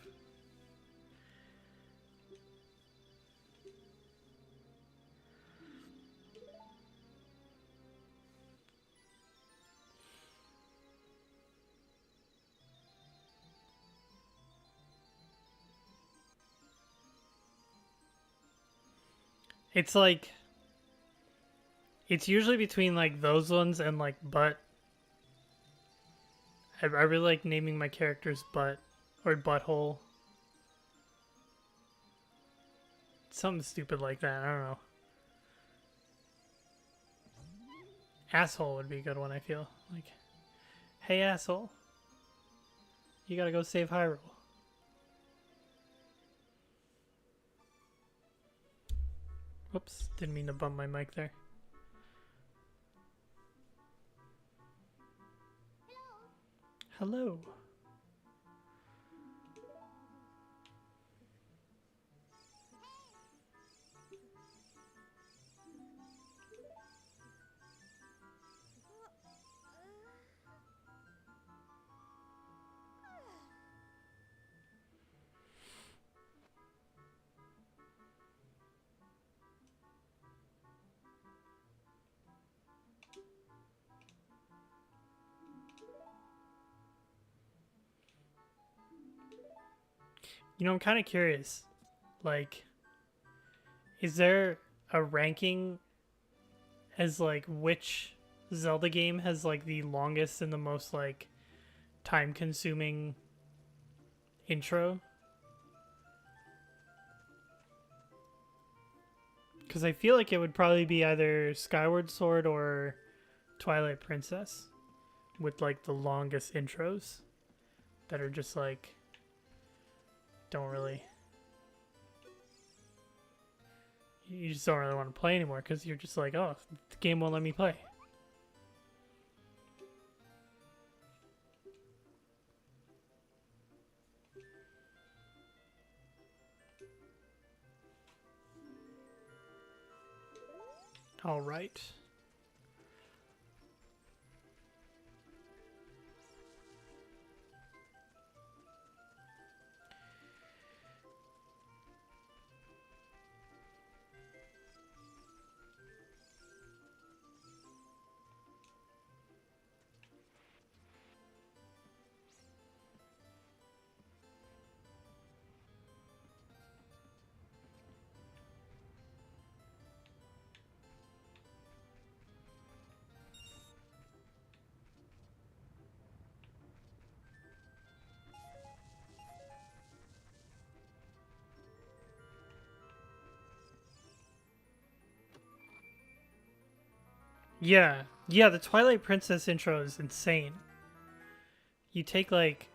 It's like, it's usually between like those ones and like butt. I really like naming my characters butt or butthole. Something stupid like that. I don't know. Asshole would be a good one, I feel. Like, hey asshole, you gotta go save Hyrule. Whoops, didn't mean to bump my mic there. Hello. You know, I'm kind of curious. Like, is there a ranking as like which Zelda game has like the longest and the most like time consuming intro? Because I feel like it would probably be either Skyward Sword or Twilight Princess with like the longest intros that are just like don't really, you just don't really want to play anymore because you're just like, oh, the game won't let me play. All right. Yeah, yeah, the Twilight Princess intro is insane. You take like,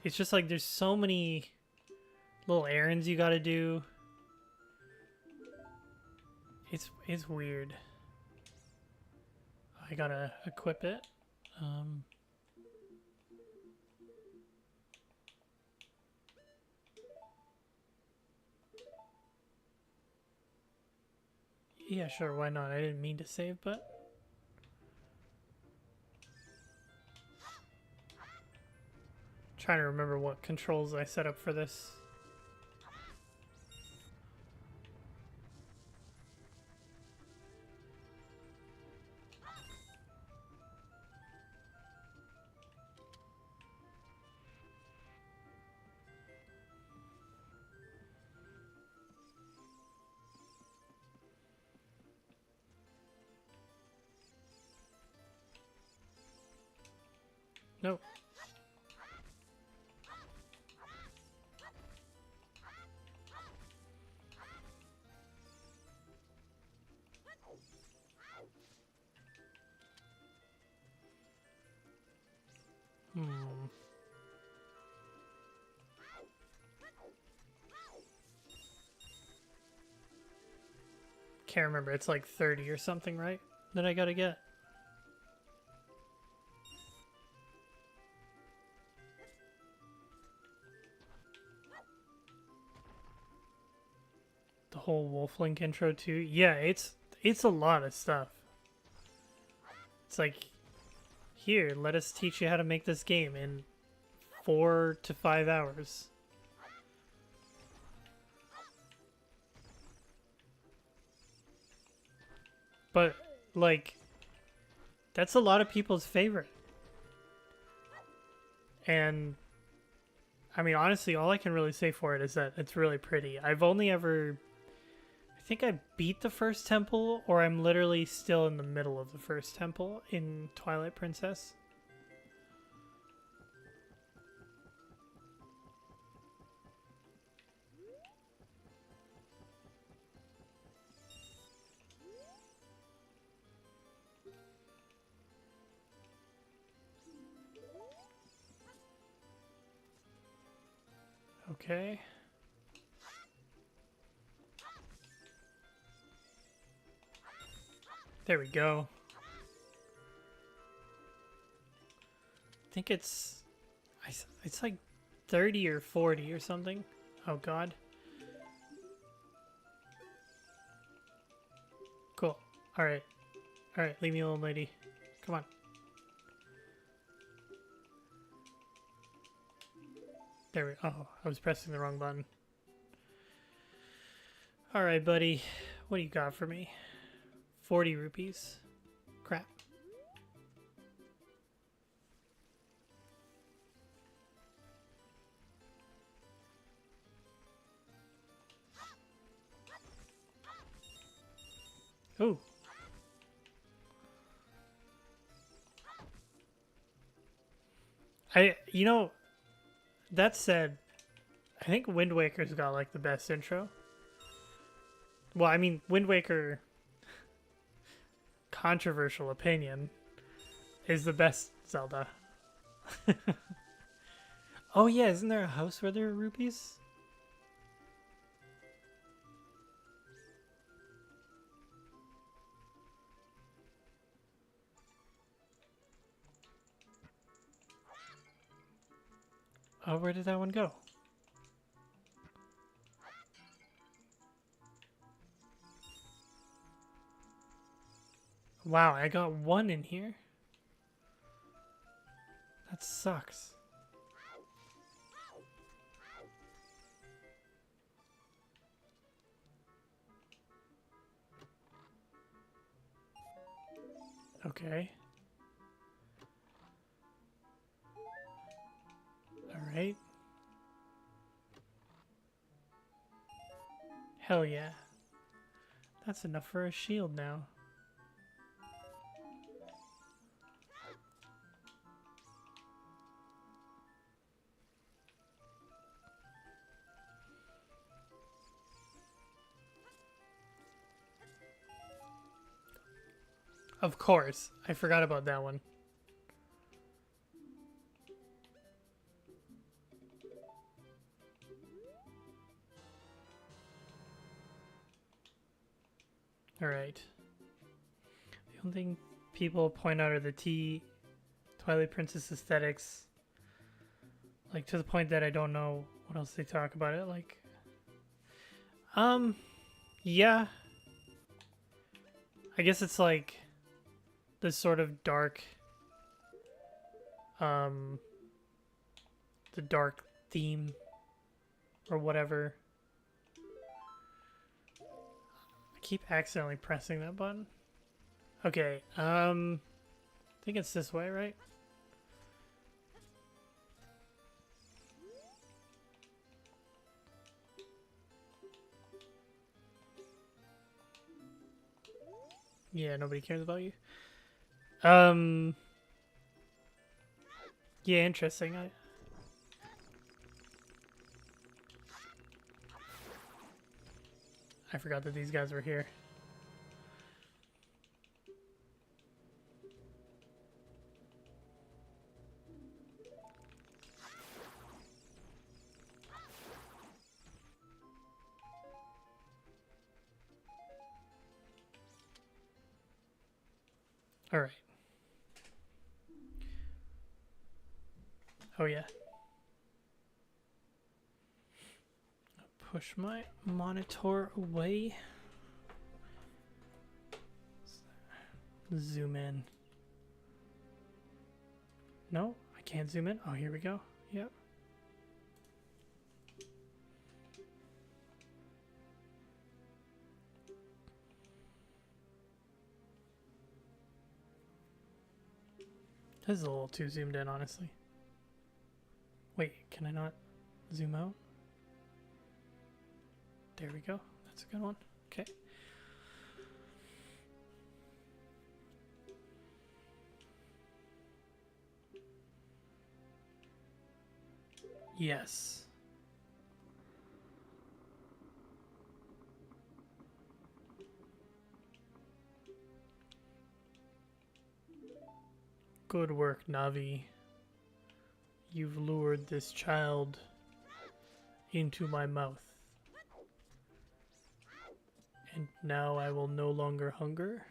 it's just like there's so many little errands you gotta do. It's weird. I gotta equip it. Um, yeah, sure, why not? I didn't mean to save, but trying to remember what controls I set up for this. Nope. Hmm. Can't remember. It's like 30 or something, right? That I gotta get. The whole Wolf-Link intro too. Yeah, it's a lot of stuff. It's like, here, let us teach you how to make this game in 4 to 5 hours. But, like, that's a lot of people's favorite. And, I mean, honestly, all I can really say for it is that it's really pretty. I've only ever... I think I beat the first temple, or I'm literally still in the middle of the first temple in Twilight Princess. Okay. There we go. I think it's like 30 or 40 or something. Oh god. Cool. Alright. Alright, leave me alone, lady. Come on. There we go. Oh, I was pressing the wrong button. Alright, buddy. What do you got for me? 40 rupees. Crap. Ooh. You know, that said, I think Wind Waker's got like the best intro. Well, I mean, Wind Waker, controversial opinion, is the best Zelda. Oh yeah, isn't there a house where there are rupees? Oh, where did that one go? Wow, I got one in here. That sucks. Okay. Alright. Hell yeah. That's enough for a shield now. Of course. I forgot about that one. Alright. The only thing people point out are the Twilight Princess aesthetics. Like, to the point that I don't know what else they talk about it. Like, yeah. I guess it's like this sort of dark, the dark theme or whatever. I keep accidentally pressing that button. Okay, I think it's this way, right? Yeah, nobody cares about you. Yeah, interesting. I forgot that these guys were here. All right. Oh yeah. Push my monitor away. Zoom in. No, I can't zoom in. Oh, here we go. Yep. This is a little too zoomed in, honestly. Wait, can I not zoom out? There we go. That's a good one. Okay. Yes. Good work, Navi. You've lured this child into my mouth. And now I will no longer hunger.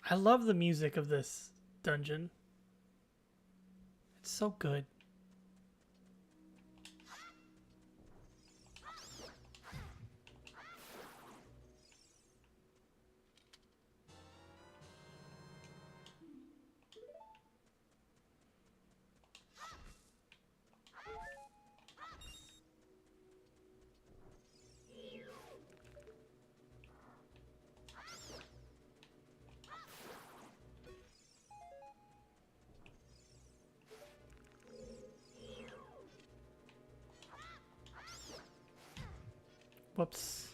I love the music of this dungeon. It's so good. Whoops.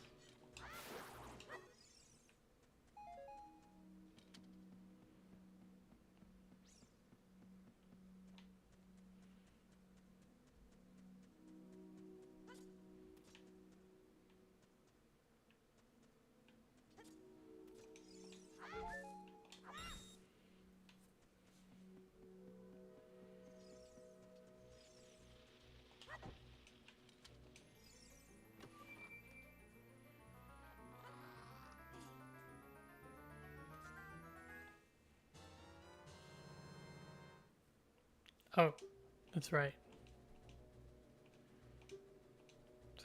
Oh, that's right.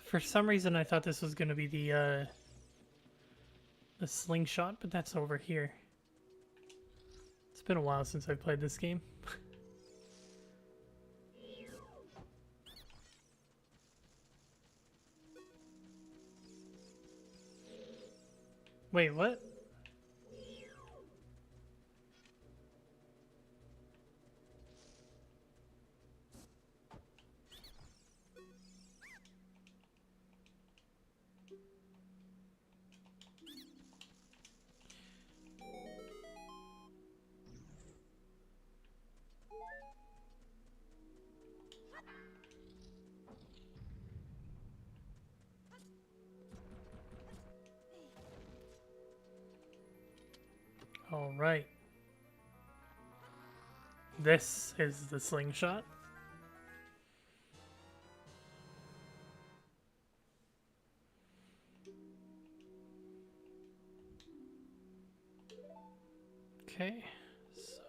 For some reason, I thought this was going to be the slingshot, but that's over here. It's been a while since I've played this game. Wait, what? All right. This is the slingshot. Okay. So.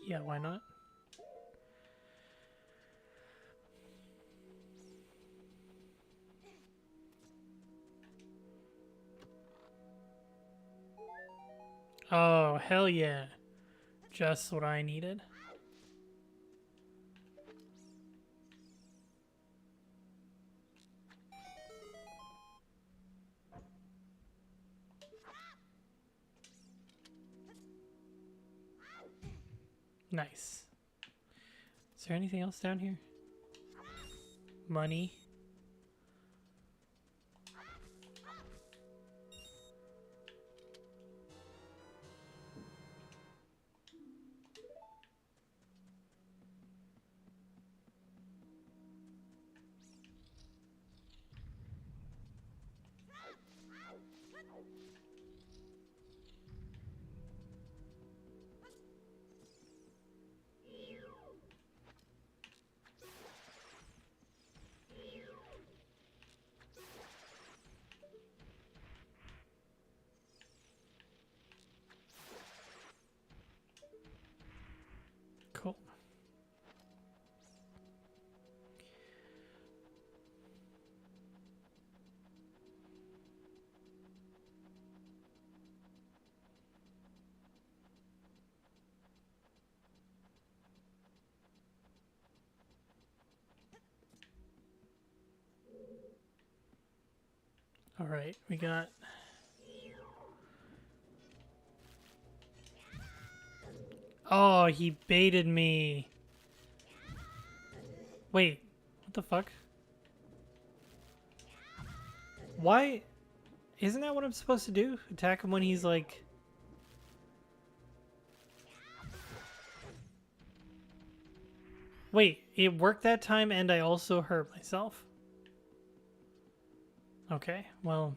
Yeah, why not? Oh, hell yeah. Just what I needed. Nice. Is there anything else down here? Money. Cool. All right, we got... Oh, he baited me. Wait, what the fuck? Why? Isn't that what I'm supposed to do? Attack him when he's like... Wait, it worked that time and I also hurt myself? Okay, well...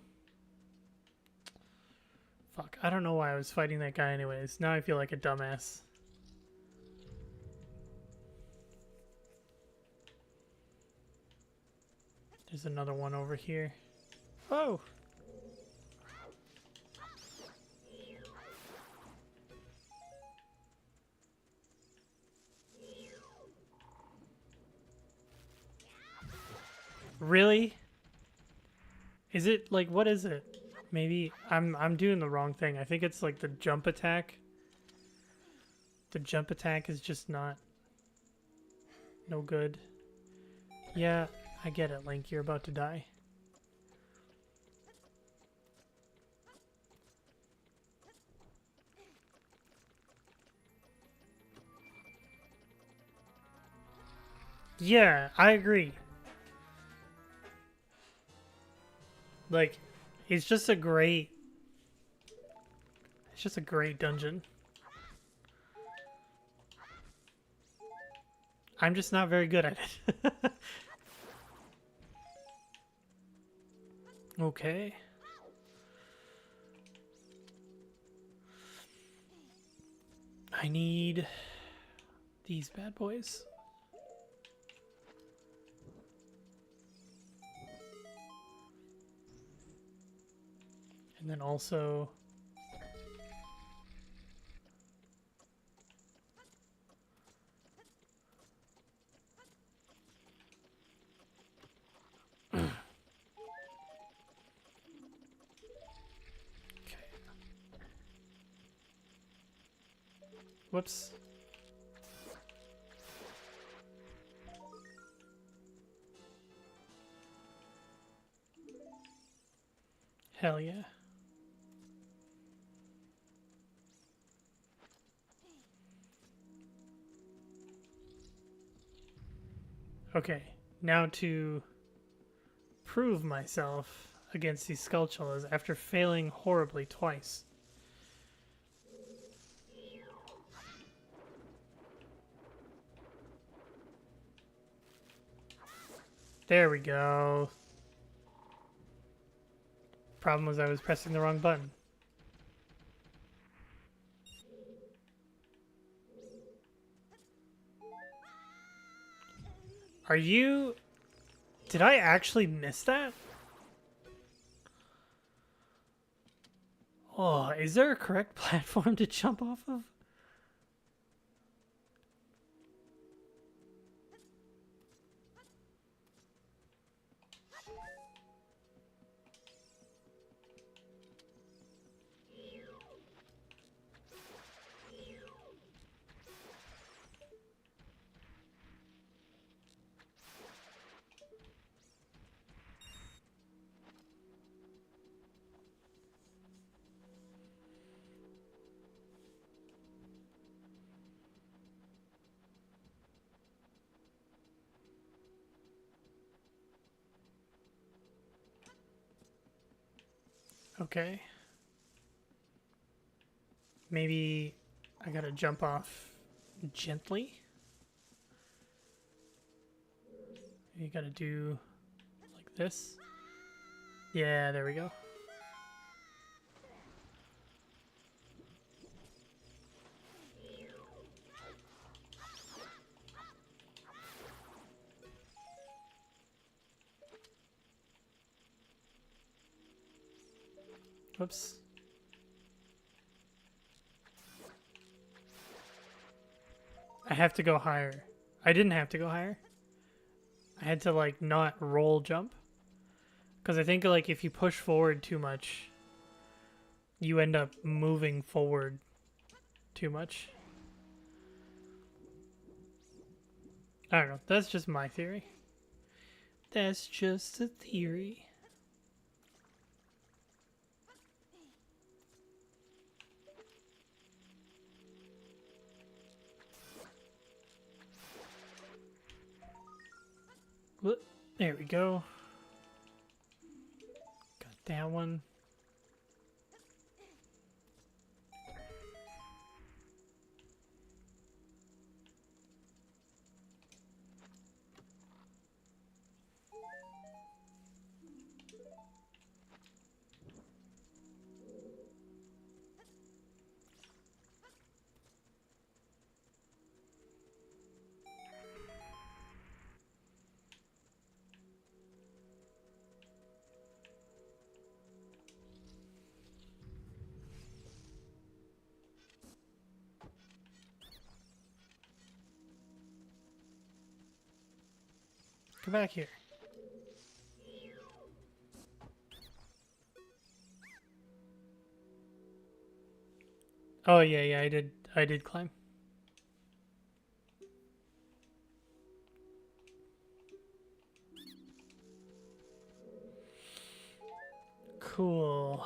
Fuck, I don't know why I was fighting that guy anyways. Now I feel like a dumbass. There's another one over here. Oh! Really? Is it like, what is it? Maybe I'm doing the wrong thing. I think it's like the jump attack. The jump attack is just not no good. Yeah, I get it, Link. You're about to die. Yeah, I agree. Like, it's just a great... It's just a great dungeon. I'm just not very good at it. Okay. I need these bad boys. And then also... Whoops. Hell yeah. Okay, now to prove myself against these Skulltulas after failing horribly twice. There we go. Problem was I was pressing the wrong button. Are you... Did I actually miss that? Oh, is there a correct platform to jump off of? Okay. Maybe I gotta jump off gently. You gotta do like this. Yeah, there we go. Whoops. I have to go higher. I didn't have to go higher. I had to, like, not roll jump. Because I think, like, if you push forward too much, you end up moving forward too much. I don't know. That's just my theory. That's just a theory. There we go. Got that one. Come back here. Oh yeah, I did climb. Cool.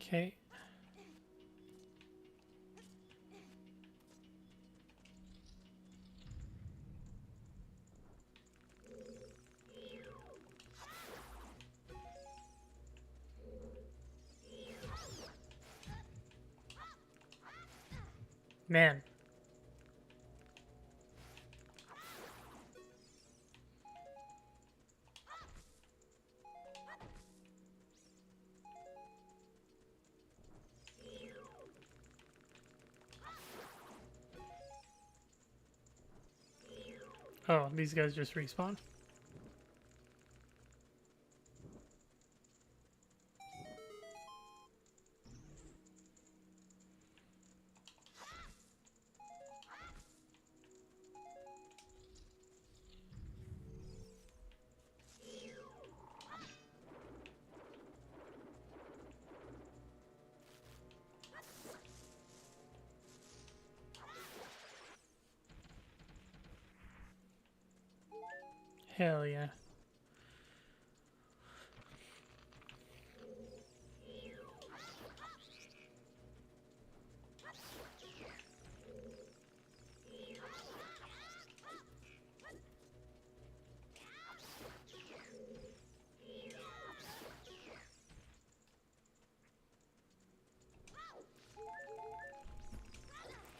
Okay. Man. Oh, these guys just respawn? Hell yeah.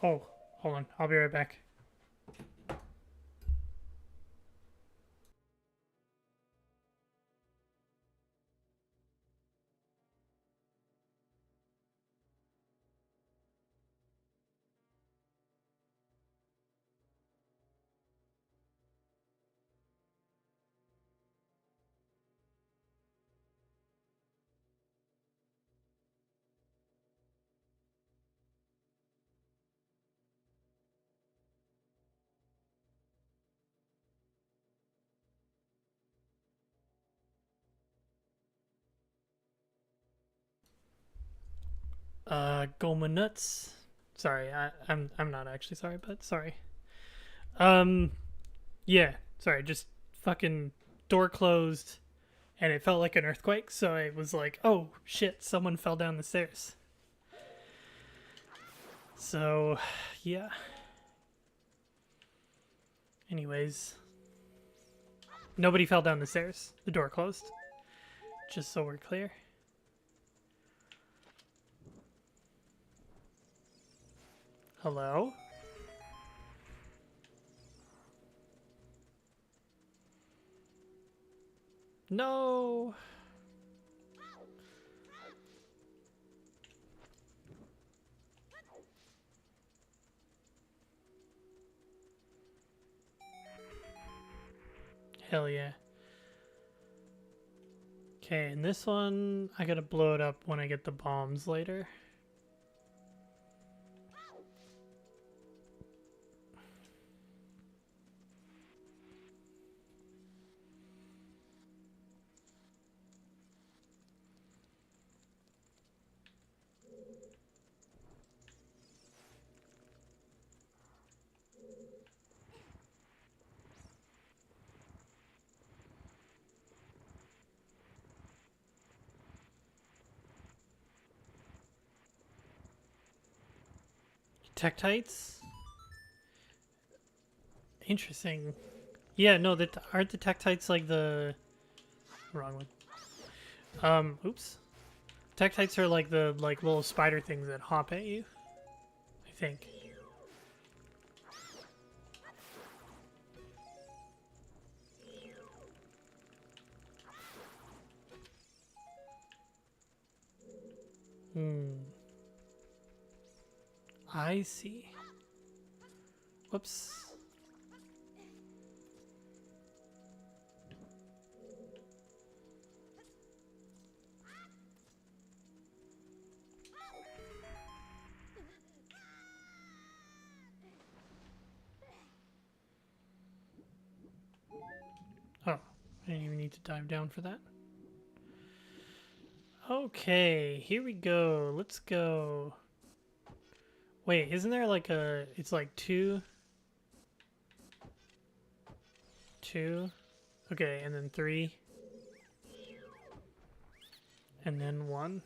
Oh, hold on. I'll be right back. Goma nuts. Sorry, I'm not actually sorry, but sorry. Um, yeah, sorry, just fucking door closed, and it felt like an earthquake, so I was like, oh shit, someone fell down the stairs. So, yeah. Anyways, nobody fell down the stairs. The door closed. Just so we're clear. Hello? No! Hell yeah. Okay, and this one, I gotta blow it up when I get the bombs later. Tektites? Interesting. Yeah, no, that aren't the Tektites like the wrong one. Oops. Tektites are like the little spider things that hop at you, I think. Hmm. I see. Whoops. Oh, I didn't even need to dive down for that. Okay, here we go. Let's go. Wait, isn't there like a... It's like two? Two? Okay, and then three. And then one.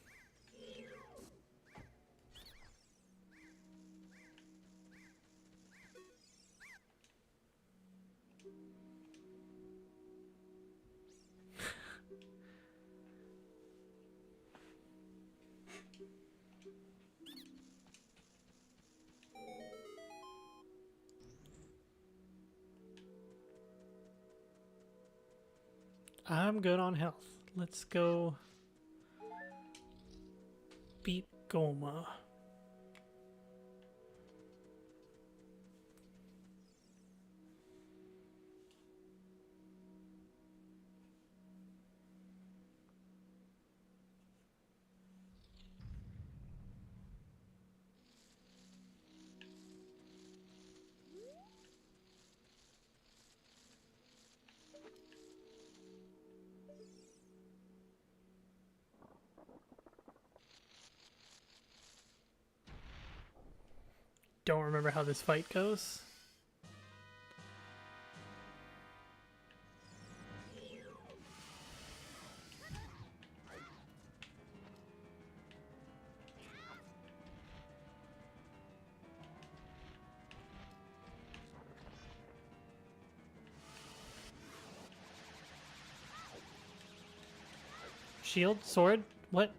I'm good on health. Let's go beat Goma. Don't remember how this fight goes. Shield? Sword? What?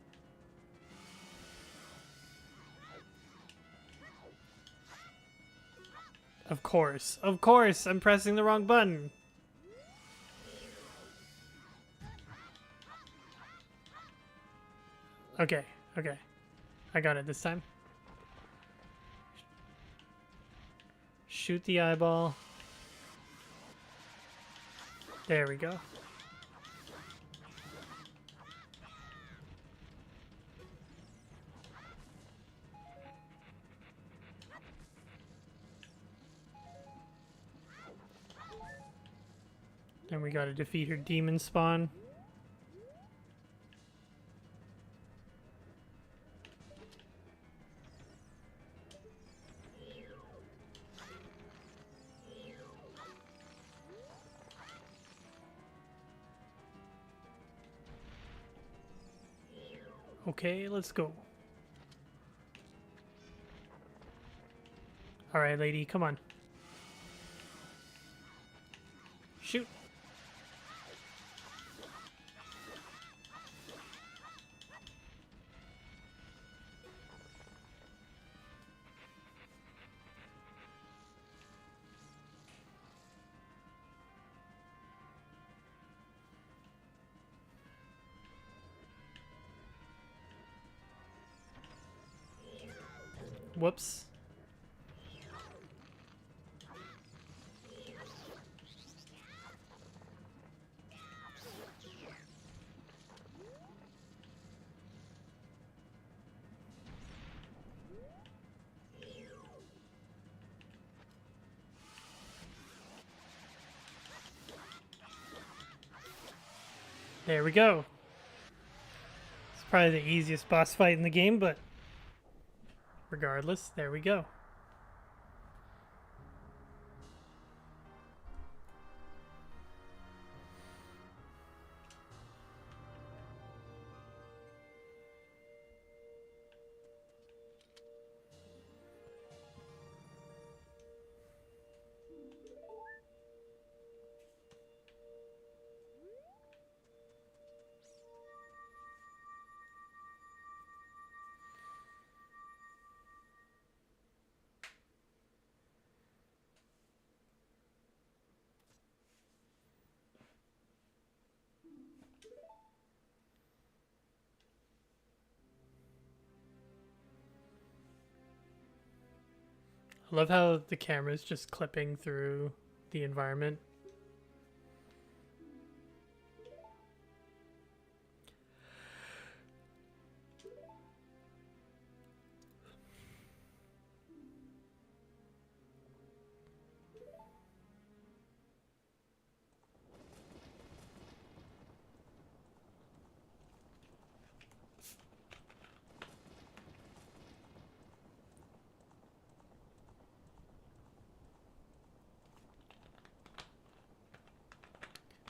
Of course. Of course! I'm pressing the wrong button! Okay, okay. I got it this time. Shoot the eyeball. There we go. Then we gotta defeat her demon spawn. Okay, let's go. Alright, lady, come on. Shoot. Whoops. There we go. It's probably the easiest boss fight in the game, but regardless, there we go. I love how the camera's just clipping through the environment.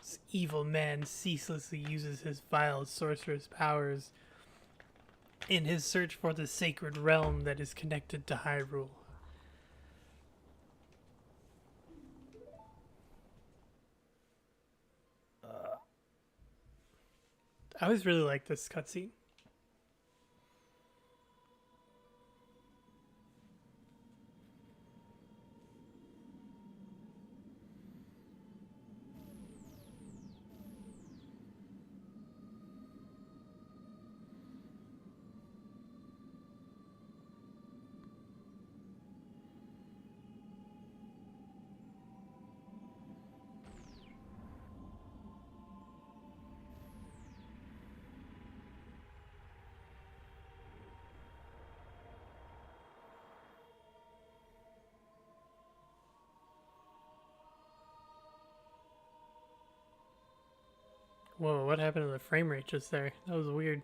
This evil man ceaselessly uses his vile sorcerer's powers in his search for the sacred realm that is connected to Hyrule. I always really like this cutscene. Whoa, what happened to the frame rate just there? That was weird.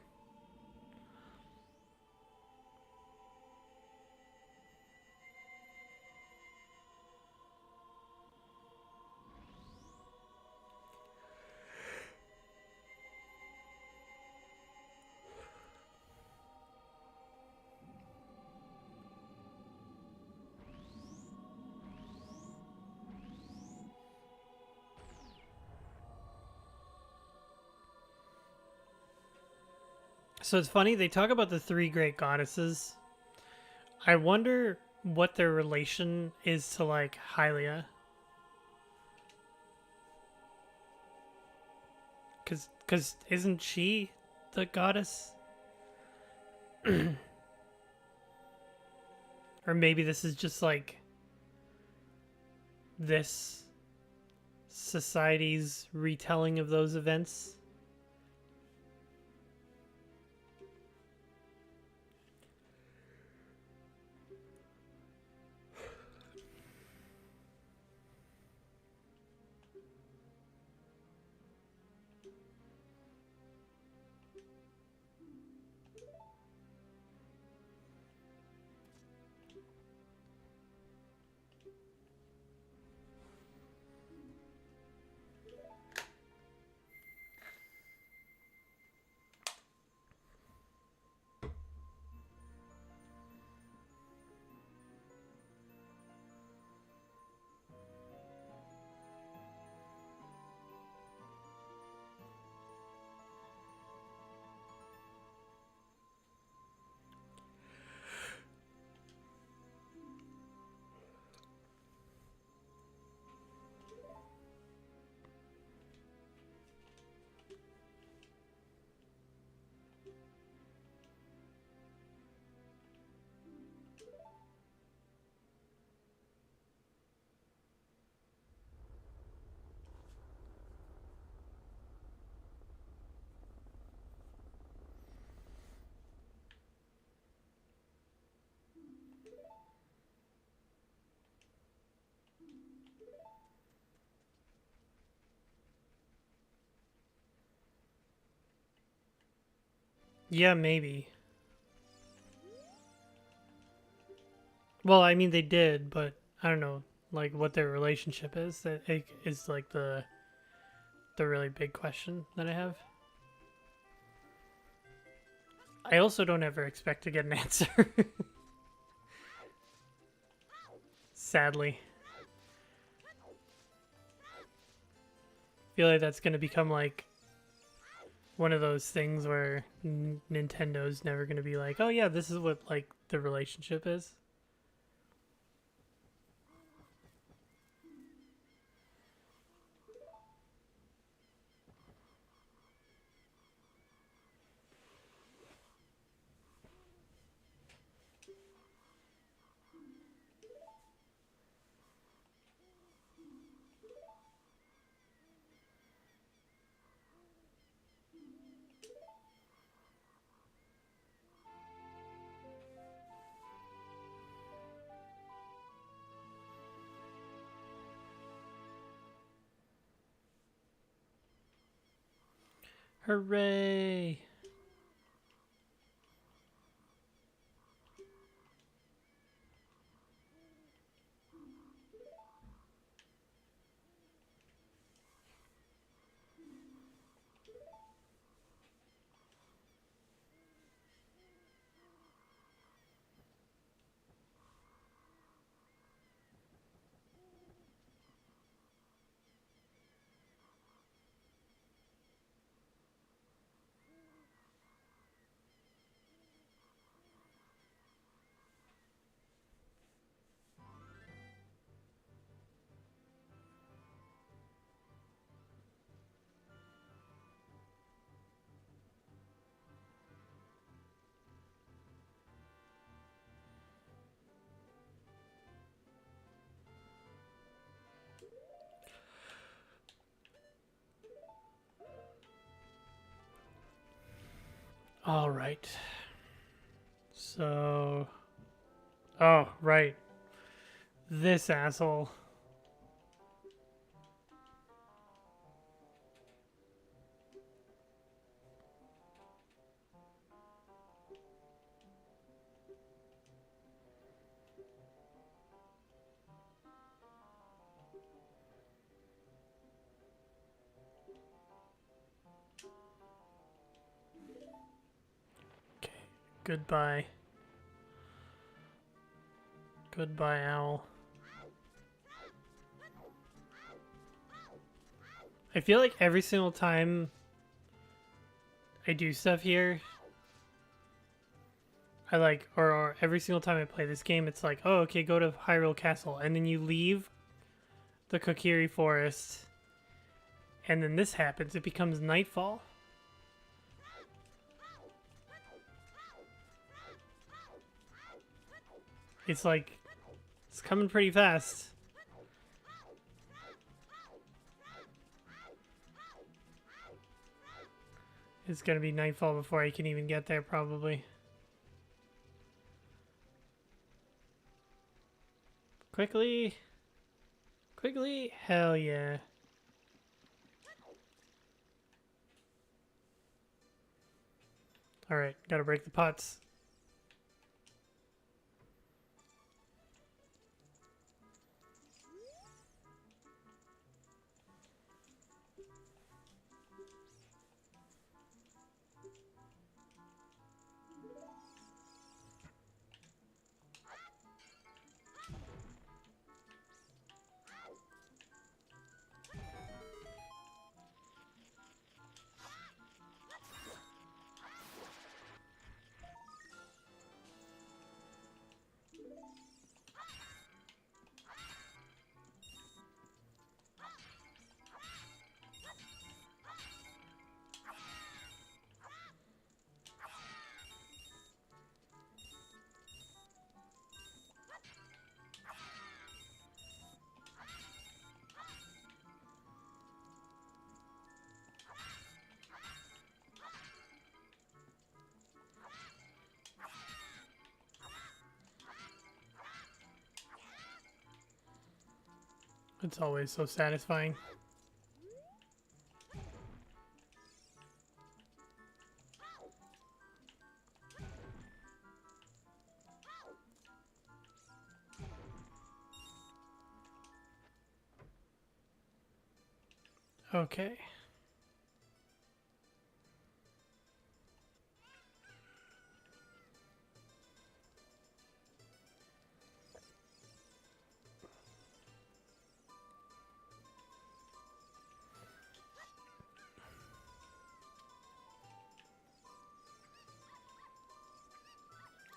So it's funny, they talk about the three great goddesses. I wonder what their relation is to, like, Hylia. Because isn't she the goddess? Or maybe this is just, like, this society's retelling of those events. Yeah, maybe. Well, I mean, they did, but I don't know, like, what their relationship is. That is, like, the really big question that I have. I also don't ever expect to get an answer. Sadly. I feel like that's going to become, like, one of those things where Nintendo's never going to be like, oh yeah, this is what, like, the relationship is. Hooray! All right. So, oh, right. This asshole. Goodbye. Goodbye, owl. I feel like every single time I do stuff here, or every single time I play this game, it's like, oh, okay, go to Hyrule Castle, and then you leave the Kokiri Forest, and then this happens. It becomes nightfall. It's like, it's coming pretty fast. It's gonna be nightfall before I can even get there, probably. Quickly! Quickly! Hell yeah. Alright, gotta break the pots. It's always so satisfying. Okay.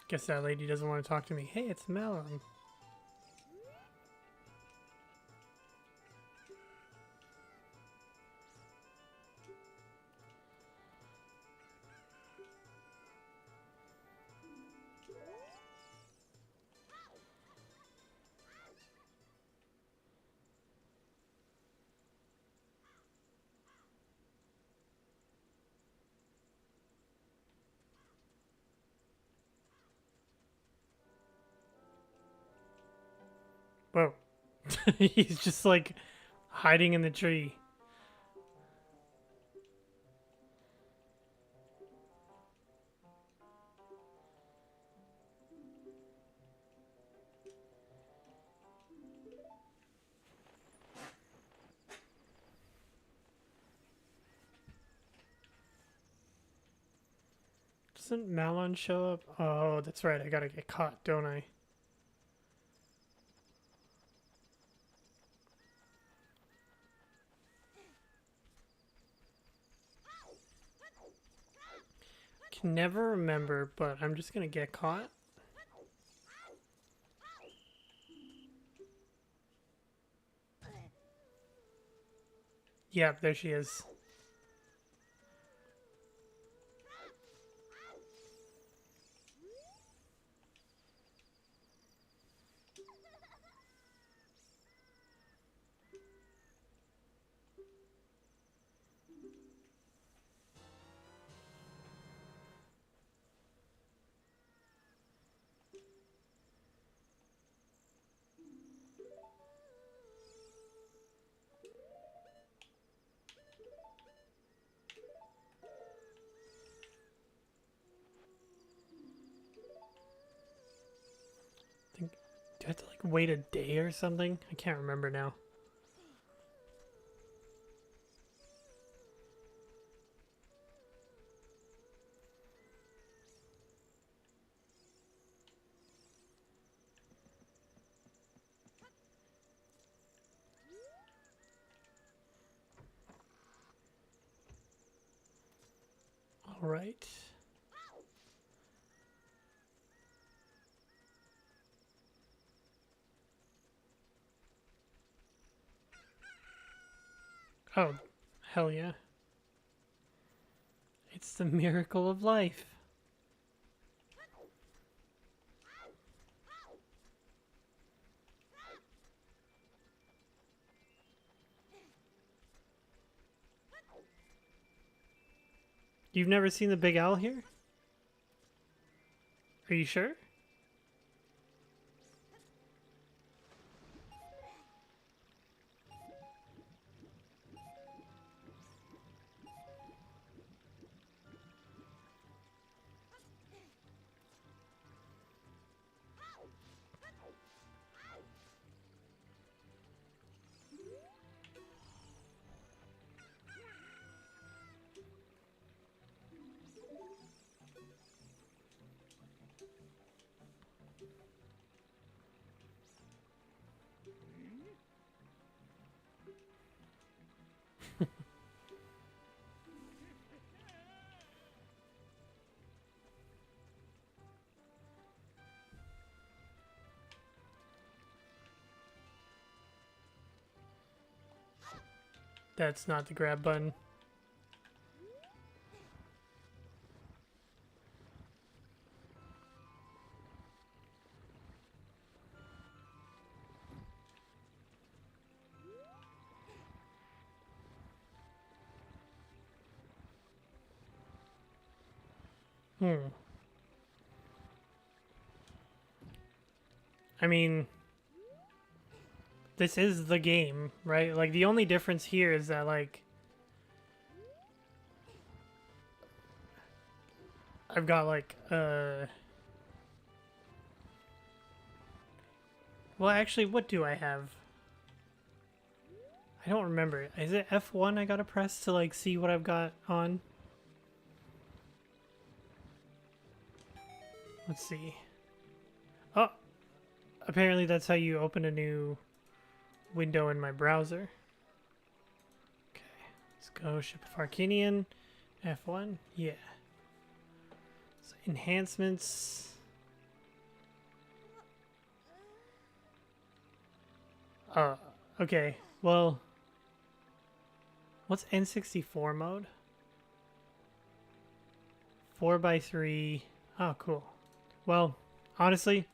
Guess that lady doesn't want to talk to me. Hey, it's Melon. Whoa. He's just like hiding in the tree. Doesn't Malon show up? Oh, that's right. I gotta get caught, don't I? Can never remember, but I'm just gonna get caught. Yep, there she is. Do I have to like wait a day or something? I can't remember now. All right. Oh, hell yeah. It's the miracle of life. You've never seen the big owl here? Are you sure? That's not the grab button. I mean, this is the game, right? Like, the only difference here is that, like, I've got, like, well, actually, what do I have? I don't remember. Is it F1 I gotta press to, like, see what I've got on? Let's see. Oh! Apparently that's how you open a new window in my browser. Okay, let's go. Ship of Arcanian. F1. Yeah. So enhancements. Okay. Well, what's N64 mode? 4x3. Oh, cool. Well, honestly,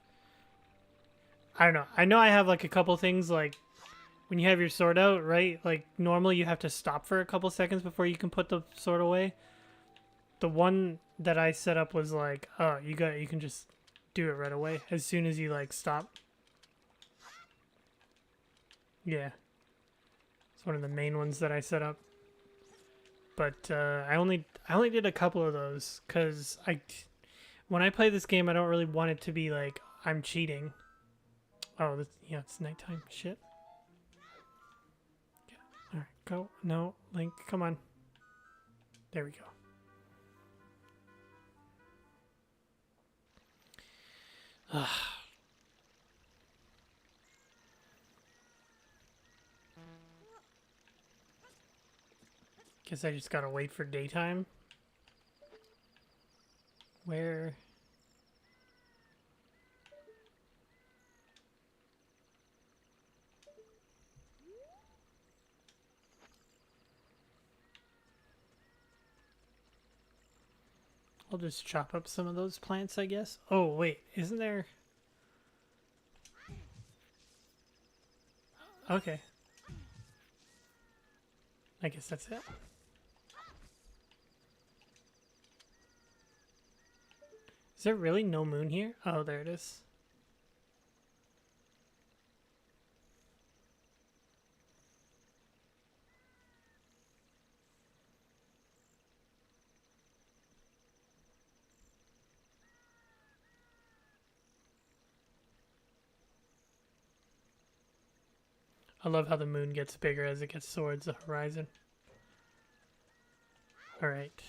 I don't know. I know I have like a couple things like when you have your sword out, right? Like normally you have to stop for a couple seconds before you can put the sword away. The one that I set up was like, oh, you can just do it right away as soon as you like stop. Yeah. It's one of the main ones that I set up. But I only did a couple of those cuz when I play this game I don't really want it to be like I'm cheating. Oh, yeah, it's nighttime. Shit. Yeah. All right, go. No, Link, come on. There we go. Guess I just gotta wait for daytime. Where? I'll just chop up some of those plants, I guess. Oh, wait. Isn't there... Okay. I guess that's it. Is there really no moon here? Oh, there it is. I love how the moon gets bigger as it gets towards the horizon. Alright.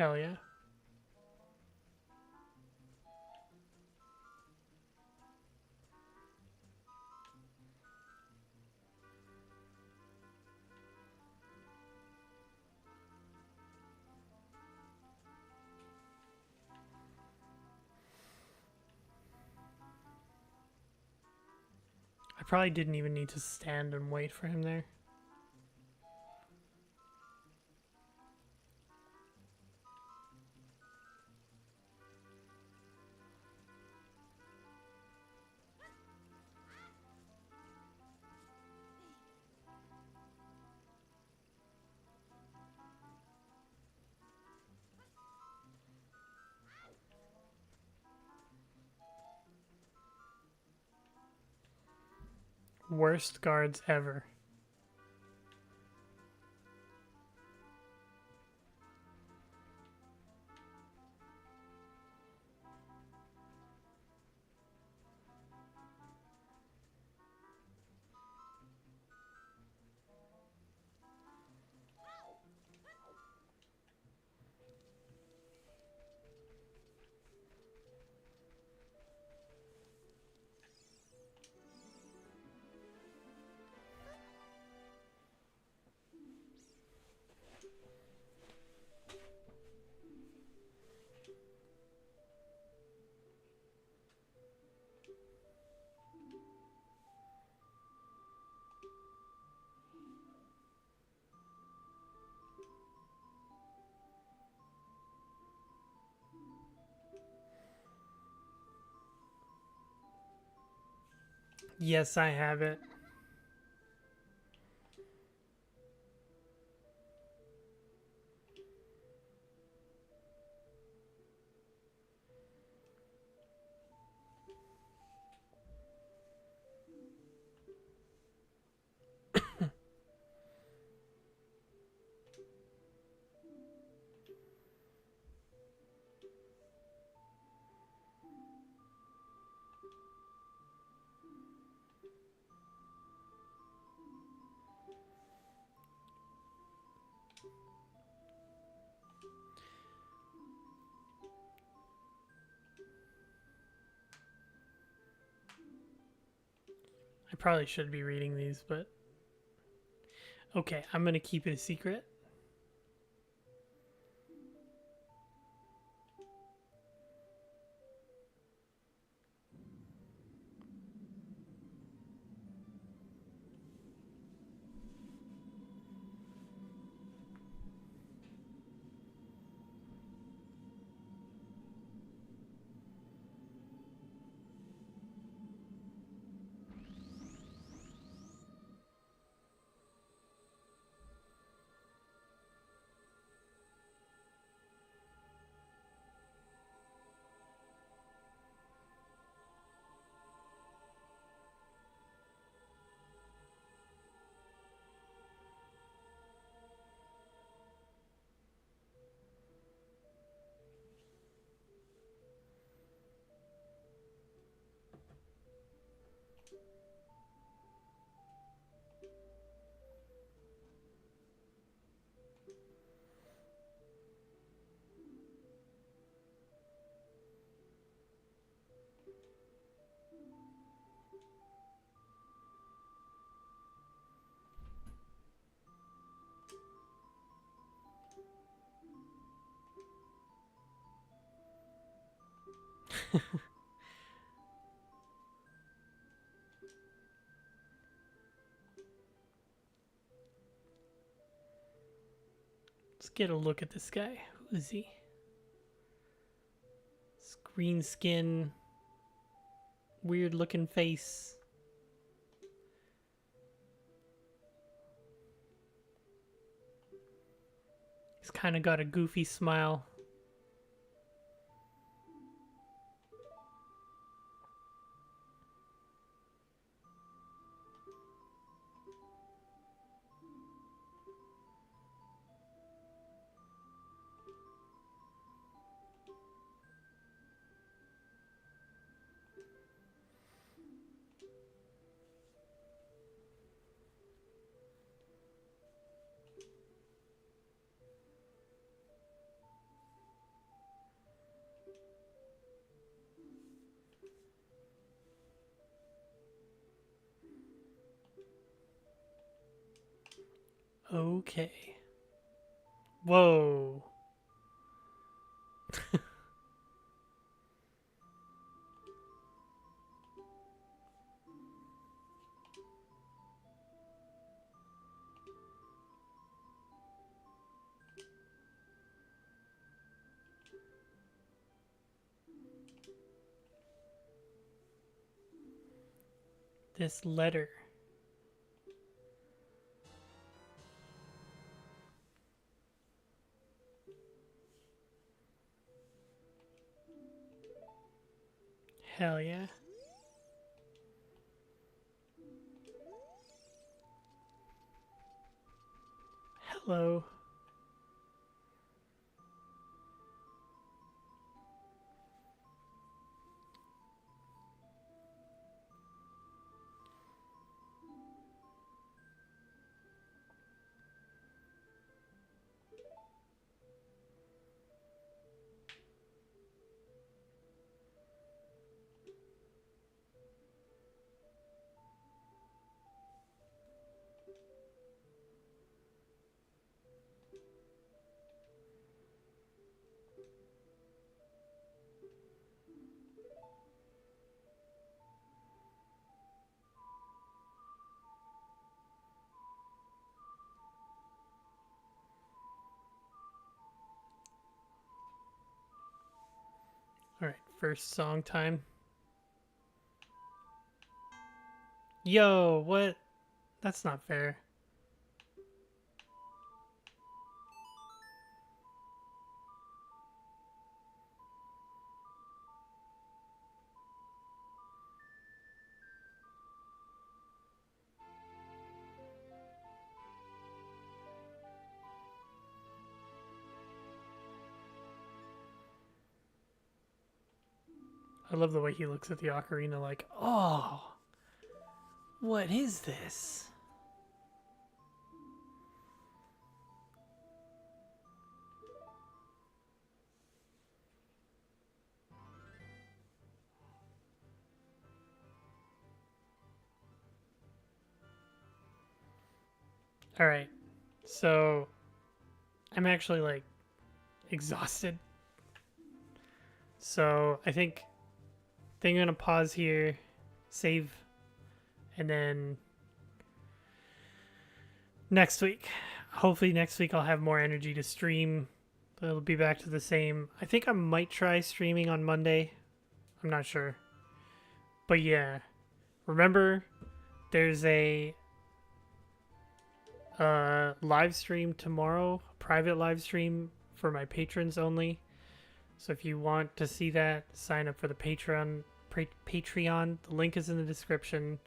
Hell yeah. I probably didn't even need to stand and wait for him there. Worst guards ever. Yes, I have it. I probably should be reading these, but okay, I'm gonna keep it a secret. Let's get a look at this guy. Who is he? Green skin, weird looking face. He's kind of got a goofy smile. Okay. Whoa. This letter. Hell yeah. Hello. Alright, first song time. Yo, what? That's not fair. I love the way he looks at the ocarina like, oh, what is this? Alright, so I'm actually like exhausted. So I think I'm gonna pause here, save, and then next week. Hopefully next week I'll have more energy to stream. It'll be back to the same. I think I might try streaming on Monday. I'm not sure. But yeah, remember there's a live stream tomorrow, a private live stream for my patrons only. So if you want to see that, sign up for the Patreon. Patreon. The link is in the description.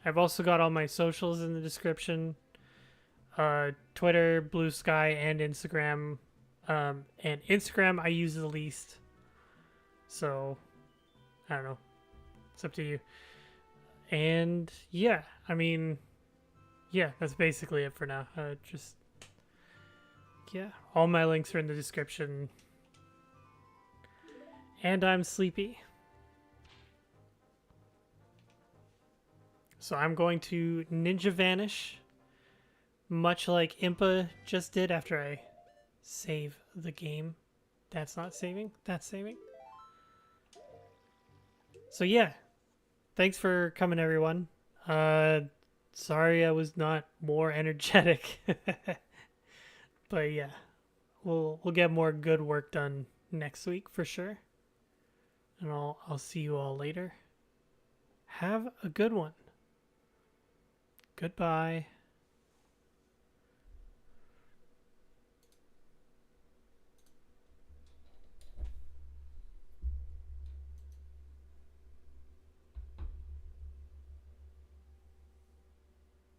I've also got all my socials in the description. Twitter, Blue Sky, and Instagram. And Instagram I use the least. So, I don't know. It's up to you. And yeah, I mean, yeah, that's basically it for now. Yeah, all my links are in the description. And I'm sleepy. So I'm going to Ninja Vanish, much like Impa just did after I save the game. That's not saving, that's saving. So yeah, thanks for coming everyone. Sorry I was not more energetic. But yeah, we'll get more good work done next week for sure. And I'll see you all later. Have a good one. Goodbye.